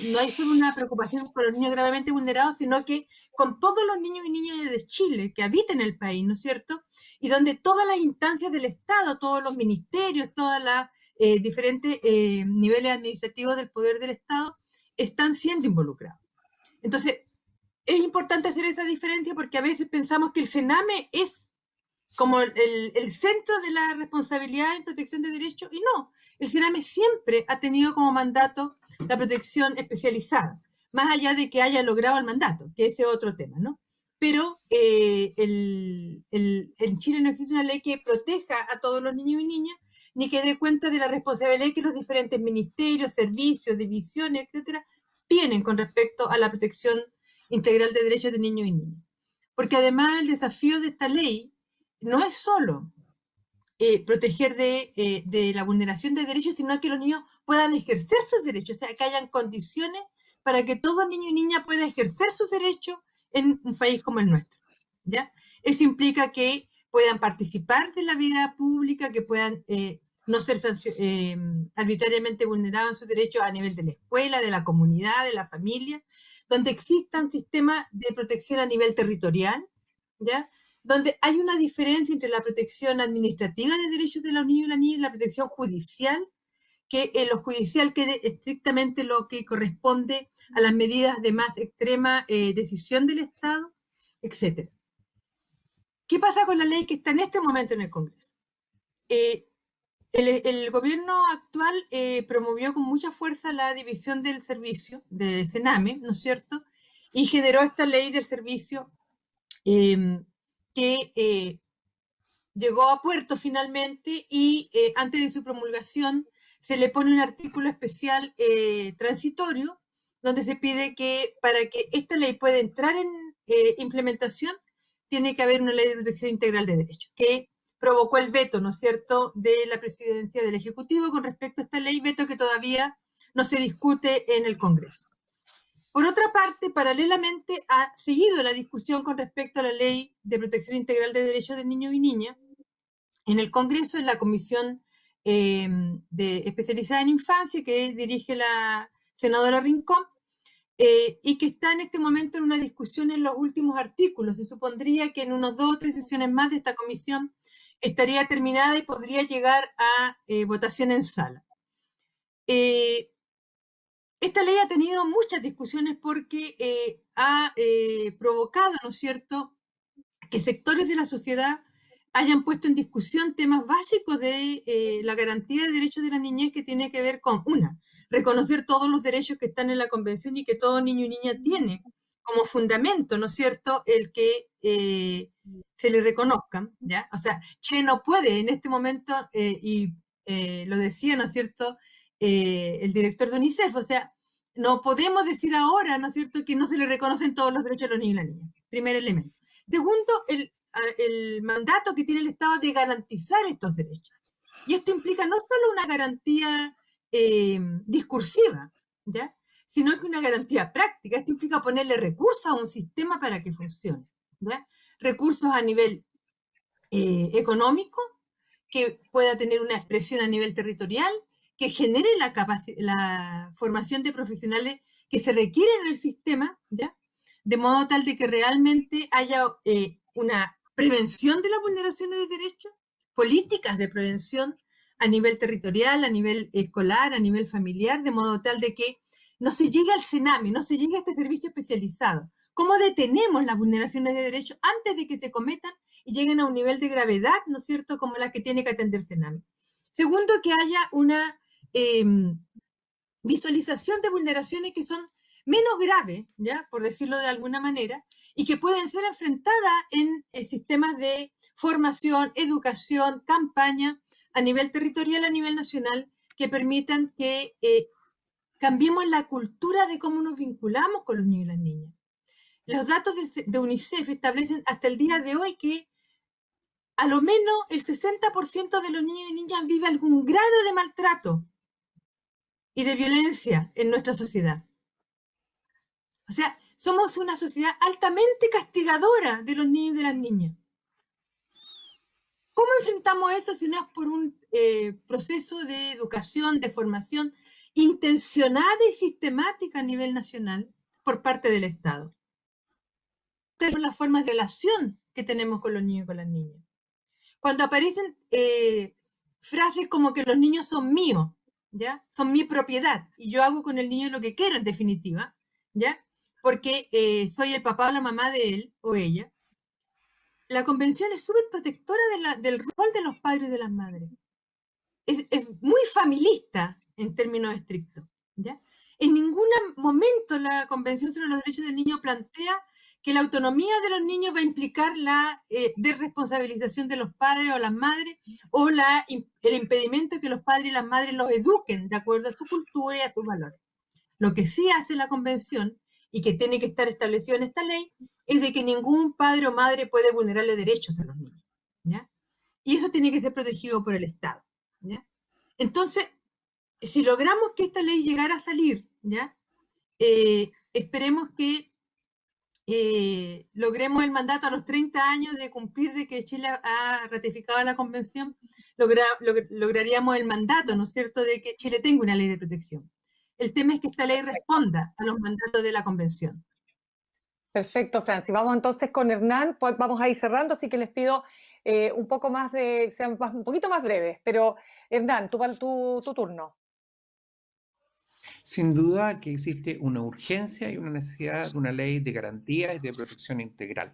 no hay solo una preocupación por los niños gravemente vulnerados, sino que con todos los niños y niñas de Chile que habitan el país, ¿no es cierto? Y donde todas las instancias del Estado, todos los ministerios, todas las diferentes niveles administrativos del poder del Estado están siendo involucrados. Entonces, es importante hacer esa diferencia porque a veces pensamos que el Sename es como el centro de la responsabilidad en protección de derechos, y no, el Sename siempre ha tenido como mandato la protección especializada, más allá de que haya logrado el mandato, que ese es otro tema, ¿no? Pero en Chile no existe una ley que proteja a todos los niños y niñas, ni que dé cuenta de la responsabilidad que los diferentes ministerios, servicios, divisiones, etcétera, tienen con respecto a la protección integral de derechos de niños y niñas. porque además el desafío de esta ley no es solo proteger de la vulneración de derechos, sino que los niños puedan ejercer sus derechos, o sea, que hayan condiciones para que todo niño y niña pueda ejercer sus derechos en un país como el nuestro, ¿ya? Eso implica que puedan participar de la vida pública, que puedan no ser arbitrariamente vulnerados en sus derechos a nivel de la escuela, de la comunidad, de la familia, donde existan sistemas de protección a nivel territorial, ¿ya? Donde hay una diferencia entre la protección administrativa de derechos de los niños y las niñas y la protección judicial, que en lo judicial quede estrictamente lo que corresponde a las medidas de más extrema decisión del Estado, etc. ¿Qué pasa con la ley que está en este momento en el Congreso? El gobierno actual promovió con mucha fuerza la división del servicio de Sename, ¿no es cierto? Y generó esta ley del servicio que llegó a puerto finalmente y antes de su promulgación se le pone un artículo especial transitorio donde se pide que para que esta ley pueda entrar en implementación tiene que haber una ley de protección integral de derechos, que provocó el veto, ¿no es cierto?, de la presidencia del Ejecutivo con respecto a esta ley, veto que todavía no se discute en el Congreso. Por otra parte, paralelamente ha seguido la discusión con respecto a la Ley de Protección Integral de Derechos de Niños y Niñas en el Congreso, en la Comisión especializada en Infancia que dirige la senadora Rincón, y que está en este momento en una discusión en los últimos artículos. Se supondría que en unos 2 o 3 sesiones más de esta comisión estaría terminada y podría llegar a votación en sala. Esta ley ha tenido muchas discusiones porque ha provocado, ¿no es cierto?, que sectores de la sociedad hayan puesto en discusión temas básicos de la garantía de derechos de la niñez, que tiene que ver con, una, reconocer todos los derechos que están en la Convención y que todo niño y niña tiene como fundamento, ¿no es cierto?, el que se le reconozcan, ¿ya? O sea, Chile no puede en este momento, lo decía, ¿no es cierto?, el director de UNICEF, o sea, no podemos decir ahora, ¿no es cierto?, que no se le reconocen todos los derechos a los niños y las niñas. Primer elemento. Segundo, el mandato que tiene el Estado de garantizar estos derechos. Y esto implica no solo una garantía discursiva, ¿ya?, sino que una garantía práctica. Esto implica ponerle recursos a un sistema para que funcione, ¿ya? Recursos a nivel económico, que pueda tener una expresión a nivel territorial, que genere la formación de profesionales que se requiere en el sistema, ¿ya?, de modo tal de que realmente haya una prevención de las vulneraciones de derechos, políticas de prevención a nivel territorial, a nivel escolar, a nivel familiar, de modo tal de que no se llegue al Sename, no se llegue a este servicio especializado. ¿Cómo detenemos las vulneraciones de derechos antes de que se cometan y lleguen a un nivel de gravedad, ¿no es cierto?, como la que tiene que atender Sename? Segundo, que haya una visualización de vulneraciones que son menos graves, ¿ya?, por decirlo de alguna manera, y que pueden ser enfrentadas en sistemas de formación, educación, campaña a nivel territorial, a nivel nacional, que permitan que cambiemos la cultura de cómo nos vinculamos con los niños y las niñas. Los datos de UNICEF establecen hasta el día de hoy que a lo menos el 60% de los niños y niñas vive algún grado de maltrato y de violencia en nuestra sociedad. O sea, somos una sociedad altamente castigadora de los niños y de las niñas. ¿Cómo enfrentamos eso si no es por un proceso de educación, de formación intencionada y sistemática a nivel nacional por parte del Estado? Estas son las formas de relación que tenemos con los niños y con las niñas. Cuando aparecen frases como que los niños son míos, ¿ya?, son mi propiedad, y yo hago con el niño lo que quiero, en definitiva, ¿ya?, porque soy el papá o la mamá de él o ella. La Convención es súper protectora del rol de los padres y de las madres. Es muy familista en términos estrictos, ¿ya? En ningún momento la Convención sobre los Derechos del Niño plantea que la autonomía de los niños va a implicar la desresponsabilización de los padres o las madres, o el impedimento de que los padres y las madres los eduquen de acuerdo a su cultura y a sus valores. Lo que sí hace la Convención y que tiene que estar establecido en esta ley, es de que ningún padre o madre puede vulnerarle derechos a los niños, ¿ya? Y eso tiene que ser protegido por el Estado, ¿ya? Entonces, si logramos que esta ley llegara a salir, ¿ya? Esperemos que logremos el mandato a los 30 años de cumplir de que Chile ha ratificado la convención, lograríamos el mandato, ¿no es cierto?, de que Chile tenga una ley de protección. El tema es que esta ley responda a los mandatos de la convención. Perfecto, Franci. Vamos entonces con Hernán, pues vamos a ir cerrando, así que les pido un poco más sean un poquito más breves, pero Hernán, tu turno. Sin duda que existe una urgencia y una necesidad de una ley de garantías y de protección integral.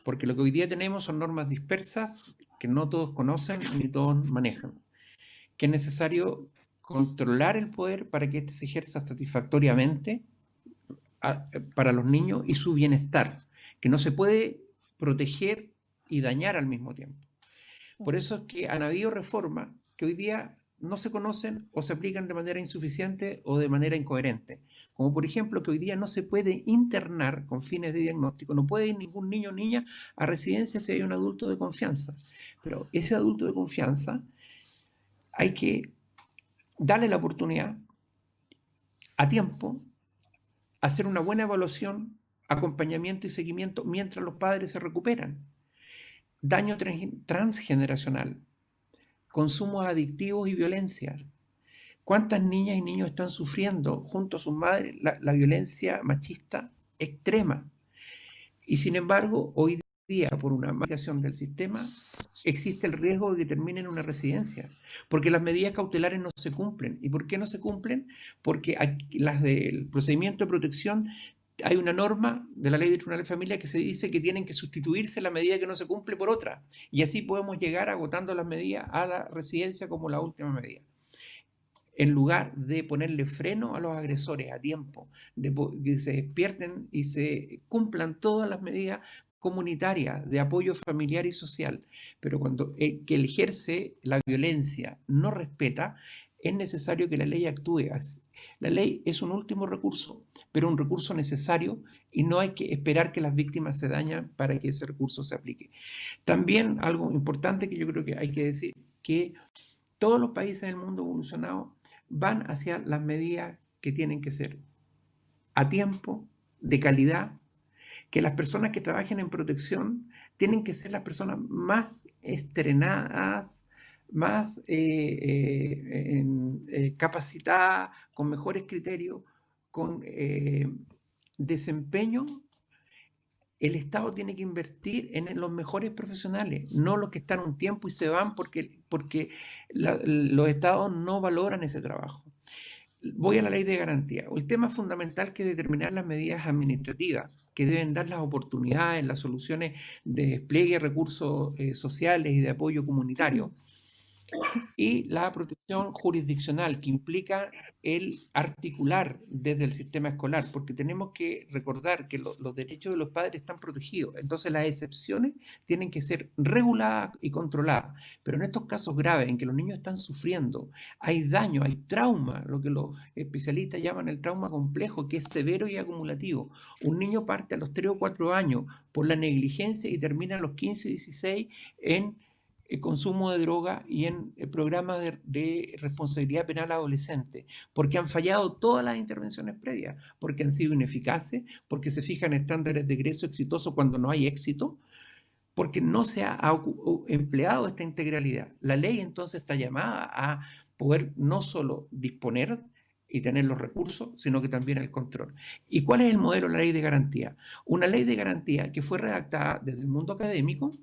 Porque lo que hoy día tenemos son normas dispersas que no todos conocen ni todos manejan. Que es necesario controlar el poder para que éste se ejerza satisfactoriamente para los niños y su bienestar. Que no se puede proteger y dañar al mismo tiempo. Por eso es que han habido reformas que hoy día no se conocen o se aplican de manera insuficiente o de manera incoherente. Como por ejemplo que hoy día no se puede internar con fines de diagnóstico, no puede ir ningún niño o niña a residencia si hay un adulto de confianza. Pero ese adulto de confianza hay que darle la oportunidad a tiempo, hacer una buena evaluación, acompañamiento y seguimiento mientras los padres se recuperan. Daño transgeneracional, consumos adictivos y violencia. ¿Cuántas niñas y niños están sufriendo junto a sus madres la violencia machista extrema? Y sin embargo, hoy día, por una modificación del sistema, existe el riesgo de que termine en una residencia, porque las medidas cautelares no se cumplen. ¿Y por qué no se cumplen? Porque las del procedimiento de protección, hay una norma de la Ley de Tribunal de Familia que se dice que tienen que sustituirse la medida que no se cumple por otra. Y así podemos llegar agotando las medidas a la residencia como la última medida. En lugar de ponerle freno a los agresores a tiempo, de que se despierten y se cumplan todas las medidas comunitarias de apoyo familiar y social, pero cuando que el ejerce la violencia no respeta, es necesario que la ley actúe. La ley es un último recurso, pero un recurso necesario y no hay que esperar que las víctimas se dañen para que ese recurso se aplique. También algo importante que yo creo que hay que decir, que todos los países del mundo evolucionado van hacia las medidas que tienen que ser a tiempo, de calidad, que las personas que trabajen en protección tienen que ser las personas más estrenadas, más capacitadas, con mejores criterios, con desempeño. El Estado tiene que invertir en los mejores profesionales, no los que están un tiempo y se van porque los Estados no valoran ese trabajo. Voy a la ley de garantía. El tema fundamental que es determinar las medidas administrativas que deben dar las oportunidades, las soluciones de despliegue de recursos sociales y de apoyo comunitario. Y la protección jurisdiccional, que implica el articular desde el sistema escolar, porque tenemos que recordar que los derechos de los padres están protegidos. Entonces las excepciones tienen que ser reguladas y controladas. Pero en estos casos graves en que los niños están sufriendo, hay daño, hay trauma, lo que los especialistas llaman el trauma complejo, que es severo y acumulativo. Un niño parte a los 3 o 4 años por la negligencia y termina a los 15 o 16 en consumo de droga y en programas de responsabilidad penal adolescente, porque han fallado todas las intervenciones previas, porque han sido ineficaces, porque se fijan estándares de egreso exitoso cuando no hay éxito, porque no se ha empleado esta integralidad. La ley entonces está llamada a poder no solo disponer y tener los recursos, sino que también el control. ¿Y cuál es el modelo de la ley de garantía? Una ley de garantía que fue redactada desde el mundo académico,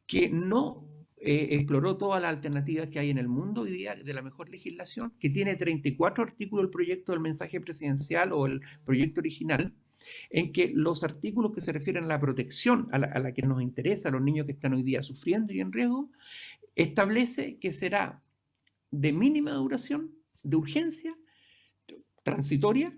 que no exploró todas las alternativas que hay en el mundo hoy día de la mejor legislación, que tiene 34 artículos del proyecto del mensaje presidencial o el proyecto original, en que los artículos que se refieren a la protección a la que nos interesa, a los niños que están hoy día sufriendo y en riesgo, establece que será de mínima duración, de urgencia, transitoria,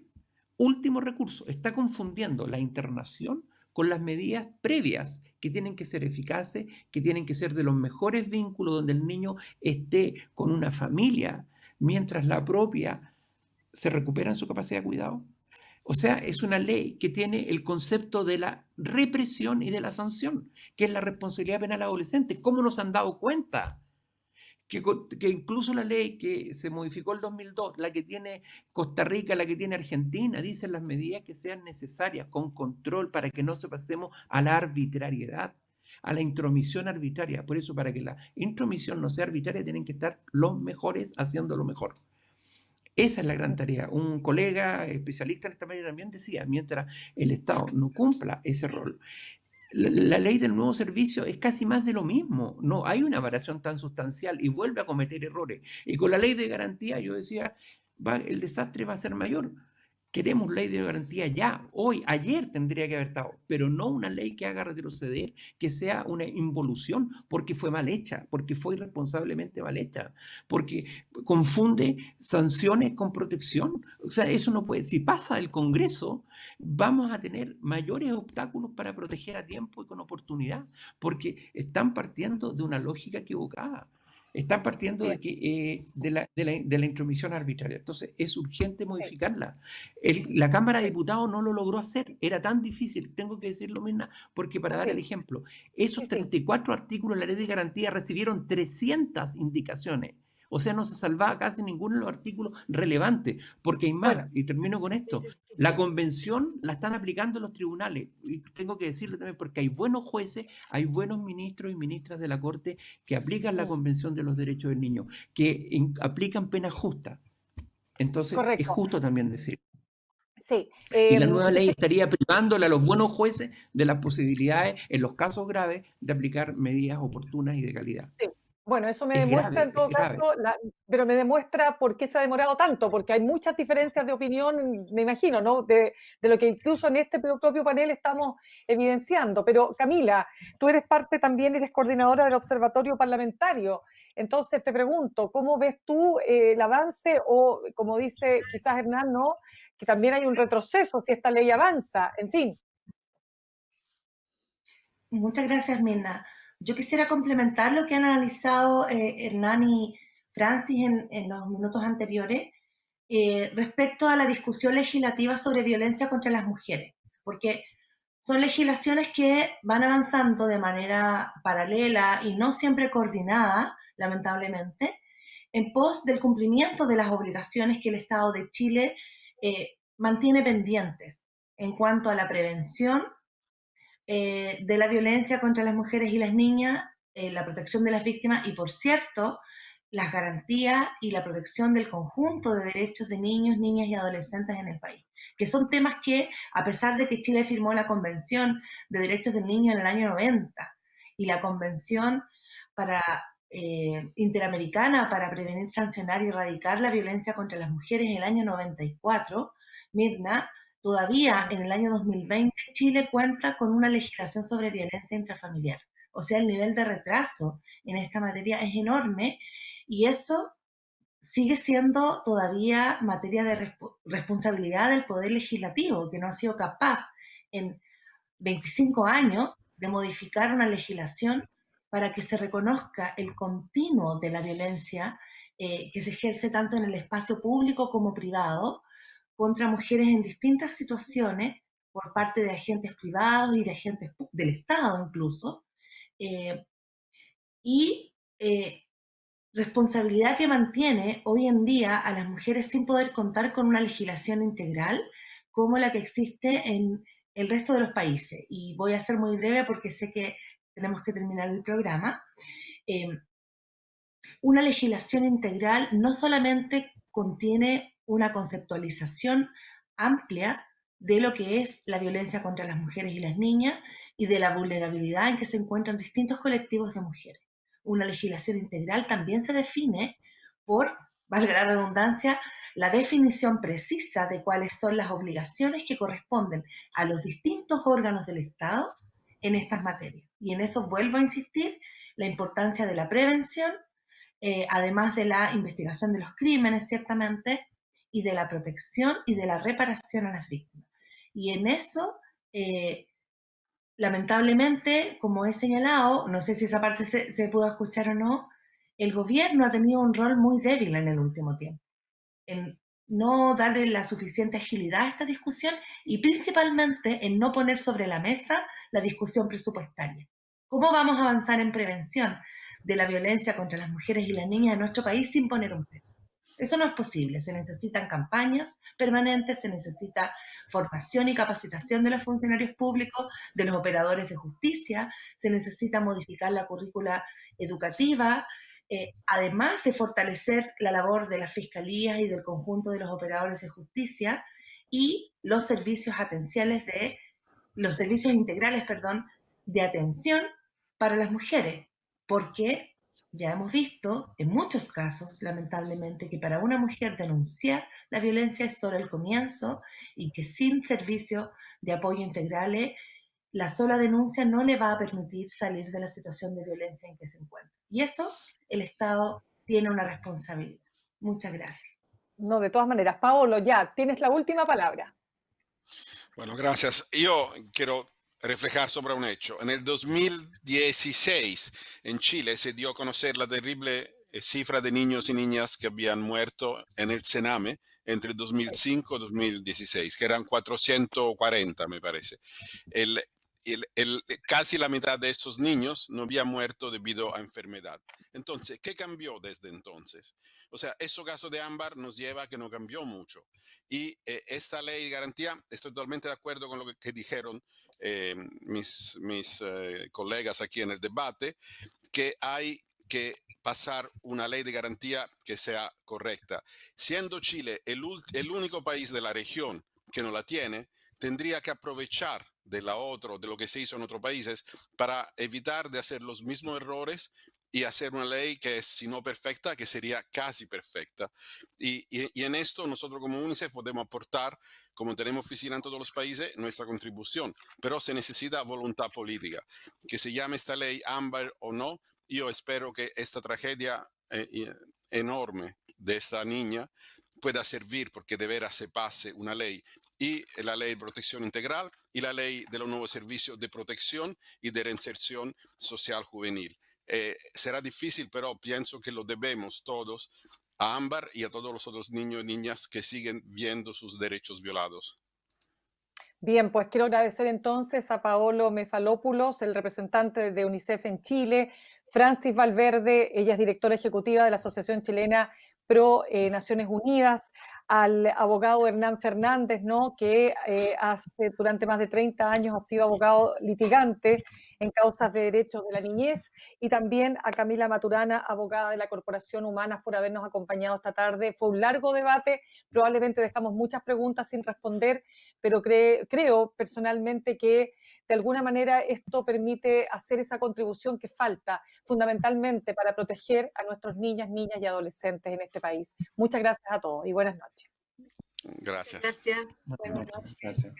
último recurso. Está confundiendo la internación con las medidas previas que tienen que ser eficaces, que tienen que ser de los mejores vínculos donde el niño esté con una familia mientras la propia se recupera en su capacidad de cuidado. O sea, es una ley que tiene el concepto de la represión y de la sanción, que es la responsabilidad penal adolescente. ¿Cómo nos han dado cuenta? Que incluso la ley que se modificó el 2002, la que tiene Costa Rica, la que tiene Argentina, dice las medidas que sean necesarias con control para que no se pasemos a la arbitrariedad, a la intromisión arbitraria. Por eso, para que la intromisión no sea arbitraria, tienen que estar los mejores haciendo lo mejor. Esa es la gran tarea. Un colega especialista en esta materia también decía, mientras el Estado no cumpla ese rol, la ley del nuevo servicio es casi más de lo mismo. No hay una variación tan sustancial y vuelve a cometer errores. Y con la ley de garantía, yo decía, el desastre va a ser mayor. Queremos ley de garantía ya, hoy, ayer tendría que haber estado, pero no una ley que haga retroceder, que sea una involución, porque fue mal hecha, porque fue irresponsablemente mal hecha, porque confunde sanciones con protección. O sea, eso no puede. Si pasa el Congreso, vamos a tener mayores obstáculos para proteger a tiempo y con oportunidad, porque están partiendo de una lógica equivocada. Están partiendo de, que, de la intromisión arbitraria. Entonces, es urgente modificarla. La Cámara de Diputados no lo logró hacer. Era tan difícil, tengo que decirlo, Mirna, porque para dar el ejemplo, esos 34 artículos de la ley de garantía recibieron 300 indicaciones. O sea, no se salvaba casi ninguno de los artículos relevantes, porque hay más, y termino con esto, la convención la están aplicando los tribunales, y tengo que decirlo también porque hay buenos jueces, hay buenos ministros y ministras de la Corte que aplican la Convención de los Derechos del Niño, que aplican penas justas. Entonces, es justo también decir. Sí. Y la nueva ley estaría privándole a los buenos jueces de las posibilidades, en los casos graves, de aplicar medidas oportunas y de calidad. Sí. Bueno, eso me Es demuestra grave, en todo es grave. caso, pero me demuestra por qué se ha demorado tanto, porque hay muchas diferencias de opinión, me imagino, ¿no? De lo que incluso en este propio panel estamos evidenciando. Pero Camila, tú eres parte también, eres coordinadora del Observatorio Parlamentario. Entonces te pregunto, ¿cómo ves tú el avance o, como dice quizás Hernán, ¿no? Que también hay un retroceso si esta ley avanza, en fin. Muchas gracias, Mirna. Yo quisiera complementar lo que han analizado Hernán y Francis en los minutos anteriores respecto a la discusión legislativa sobre violencia contra las mujeres, porque son legislaciones que van avanzando de manera paralela y no siempre coordinada, lamentablemente, en pos del cumplimiento de las obligaciones que el Estado de Chile mantiene pendientes en cuanto a la prevención de la violencia contra las mujeres y las niñas, la protección de las víctimas y, por cierto, las garantías y la protección del conjunto de derechos de niños, niñas y adolescentes en el país, que son temas que, a pesar de que Chile firmó la Convención de Derechos del Niño en el año 90 y la Convención Interamericana para prevenir, sancionar y erradicar la violencia contra las mujeres en el año 94, Mirna, todavía en el año 2020 Chile cuenta con una legislación sobre violencia intrafamiliar. O sea, el nivel de retraso en esta materia es enorme y eso sigue siendo todavía materia de responsabilidad del Poder Legislativo, que no ha sido capaz en 25 años de modificar una legislación para que se reconozca el continuo de la violencia que se ejerce tanto en el espacio público como privado, contra mujeres en distintas situaciones por parte de agentes privados y de agentes del Estado incluso, responsabilidad que mantiene hoy en día a las mujeres sin poder contar con una legislación integral como la que existe en el resto de los países. Y voy a ser muy breve porque sé que tenemos que terminar el programa. Una legislación integral no solamente contiene una conceptualización amplia de lo que es la violencia contra las mujeres y las niñas y de la vulnerabilidad en que se encuentran distintos colectivos de mujeres. Una legislación integral también se define por, valga la redundancia, la definición precisa de cuáles son las obligaciones que corresponden a los distintos órganos del Estado en estas materias. Y en eso vuelvo a insistir, la importancia de la prevención, además de la investigación de los crímenes, ciertamente, y de la protección y de la reparación a las víctimas. Y en eso, lamentablemente, como he señalado, no sé si esa parte se pudo escuchar o no, el gobierno ha tenido un rol muy débil en el último tiempo, en no darle la suficiente agilidad a esta discusión y principalmente en no poner sobre la mesa la discusión presupuestaria. ¿Cómo vamos a avanzar en prevención de la violencia contra las mujeres y las niñas en nuestro país sin poner un precio? Eso no es posible. Se necesitan campañas permanentes, se necesita formación y capacitación de los funcionarios públicos, de los operadores de justicia, se necesita modificar la currícula educativa, además de fortalecer la labor de las fiscalías y del conjunto de los operadores de justicia y los servicios integrales, de atención para las mujeres, porque ya hemos visto en muchos casos, lamentablemente, que para una mujer denunciar la violencia es solo el comienzo y que sin servicios de apoyo integrales, la sola denuncia no le va a permitir salir de la situación de violencia en que se encuentra. Y eso el Estado tiene una responsabilidad. Muchas gracias. No, de todas maneras, Paolo, ya, tienes la última palabra. Bueno, gracias. Yo quiero reflejar sobre un hecho. En el 2016, en Chile, se dio a conocer la terrible cifra de niños y niñas que habían muerto en el Sename entre 2005 y 2016, que eran 440, me parece. Casi la mitad de estos niños no habían muerto debido a enfermedad. Entonces, ¿qué cambió desde entonces? O sea, ese caso de Ámbar nos lleva a que no cambió mucho. Y esta ley de garantía, estoy totalmente de acuerdo con lo que dijeron mis colegas aquí en el debate, que hay que pasar una ley de garantía que sea correcta. Siendo Chile el único país de la región que no la tiene, tendría que aprovechar de lo que se hizo en otros países para evitar de hacer los mismos errores y hacer una ley que es, si no perfecta, que sería casi perfecta. Y en esto nosotros como UNICEF podemos aportar, como tenemos oficina en todos los países, nuestra contribución, pero se necesita voluntad política. Que se llame esta ley Ámbar o no, yo espero que esta tragedia enorme de esta niña pueda servir porque de veras se pase una ley, y la ley de protección integral y la ley de los nuevos servicios de protección y de reinserción social juvenil. Será difícil, pero pienso que lo debemos todos a Ámbar y a todos los otros niños y niñas que siguen viendo sus derechos violados. Bien, pues quiero agradecer entonces a Paolo Mefalopoulos, el representante de UNICEF en Chile, Francis Valverde, ella es directora ejecutiva de la Asociación Chilena Pro Naciones Unidas, al abogado Hernán Fernández, ¿no? que durante más de 30 años ha sido abogado litigante en causas de derechos de la niñez, y también a Camila Maturana, abogada de la Corporación Humanas, por habernos acompañado esta tarde. Fue un largo debate, probablemente dejamos muchas preguntas sin responder, pero creo personalmente que de alguna manera esto permite hacer esa contribución que falta fundamentalmente para proteger a nuestros niñas y adolescentes en este país. Muchas gracias a todos y buenas noches. Gracias. Gracias. Buenas noches. Gracias.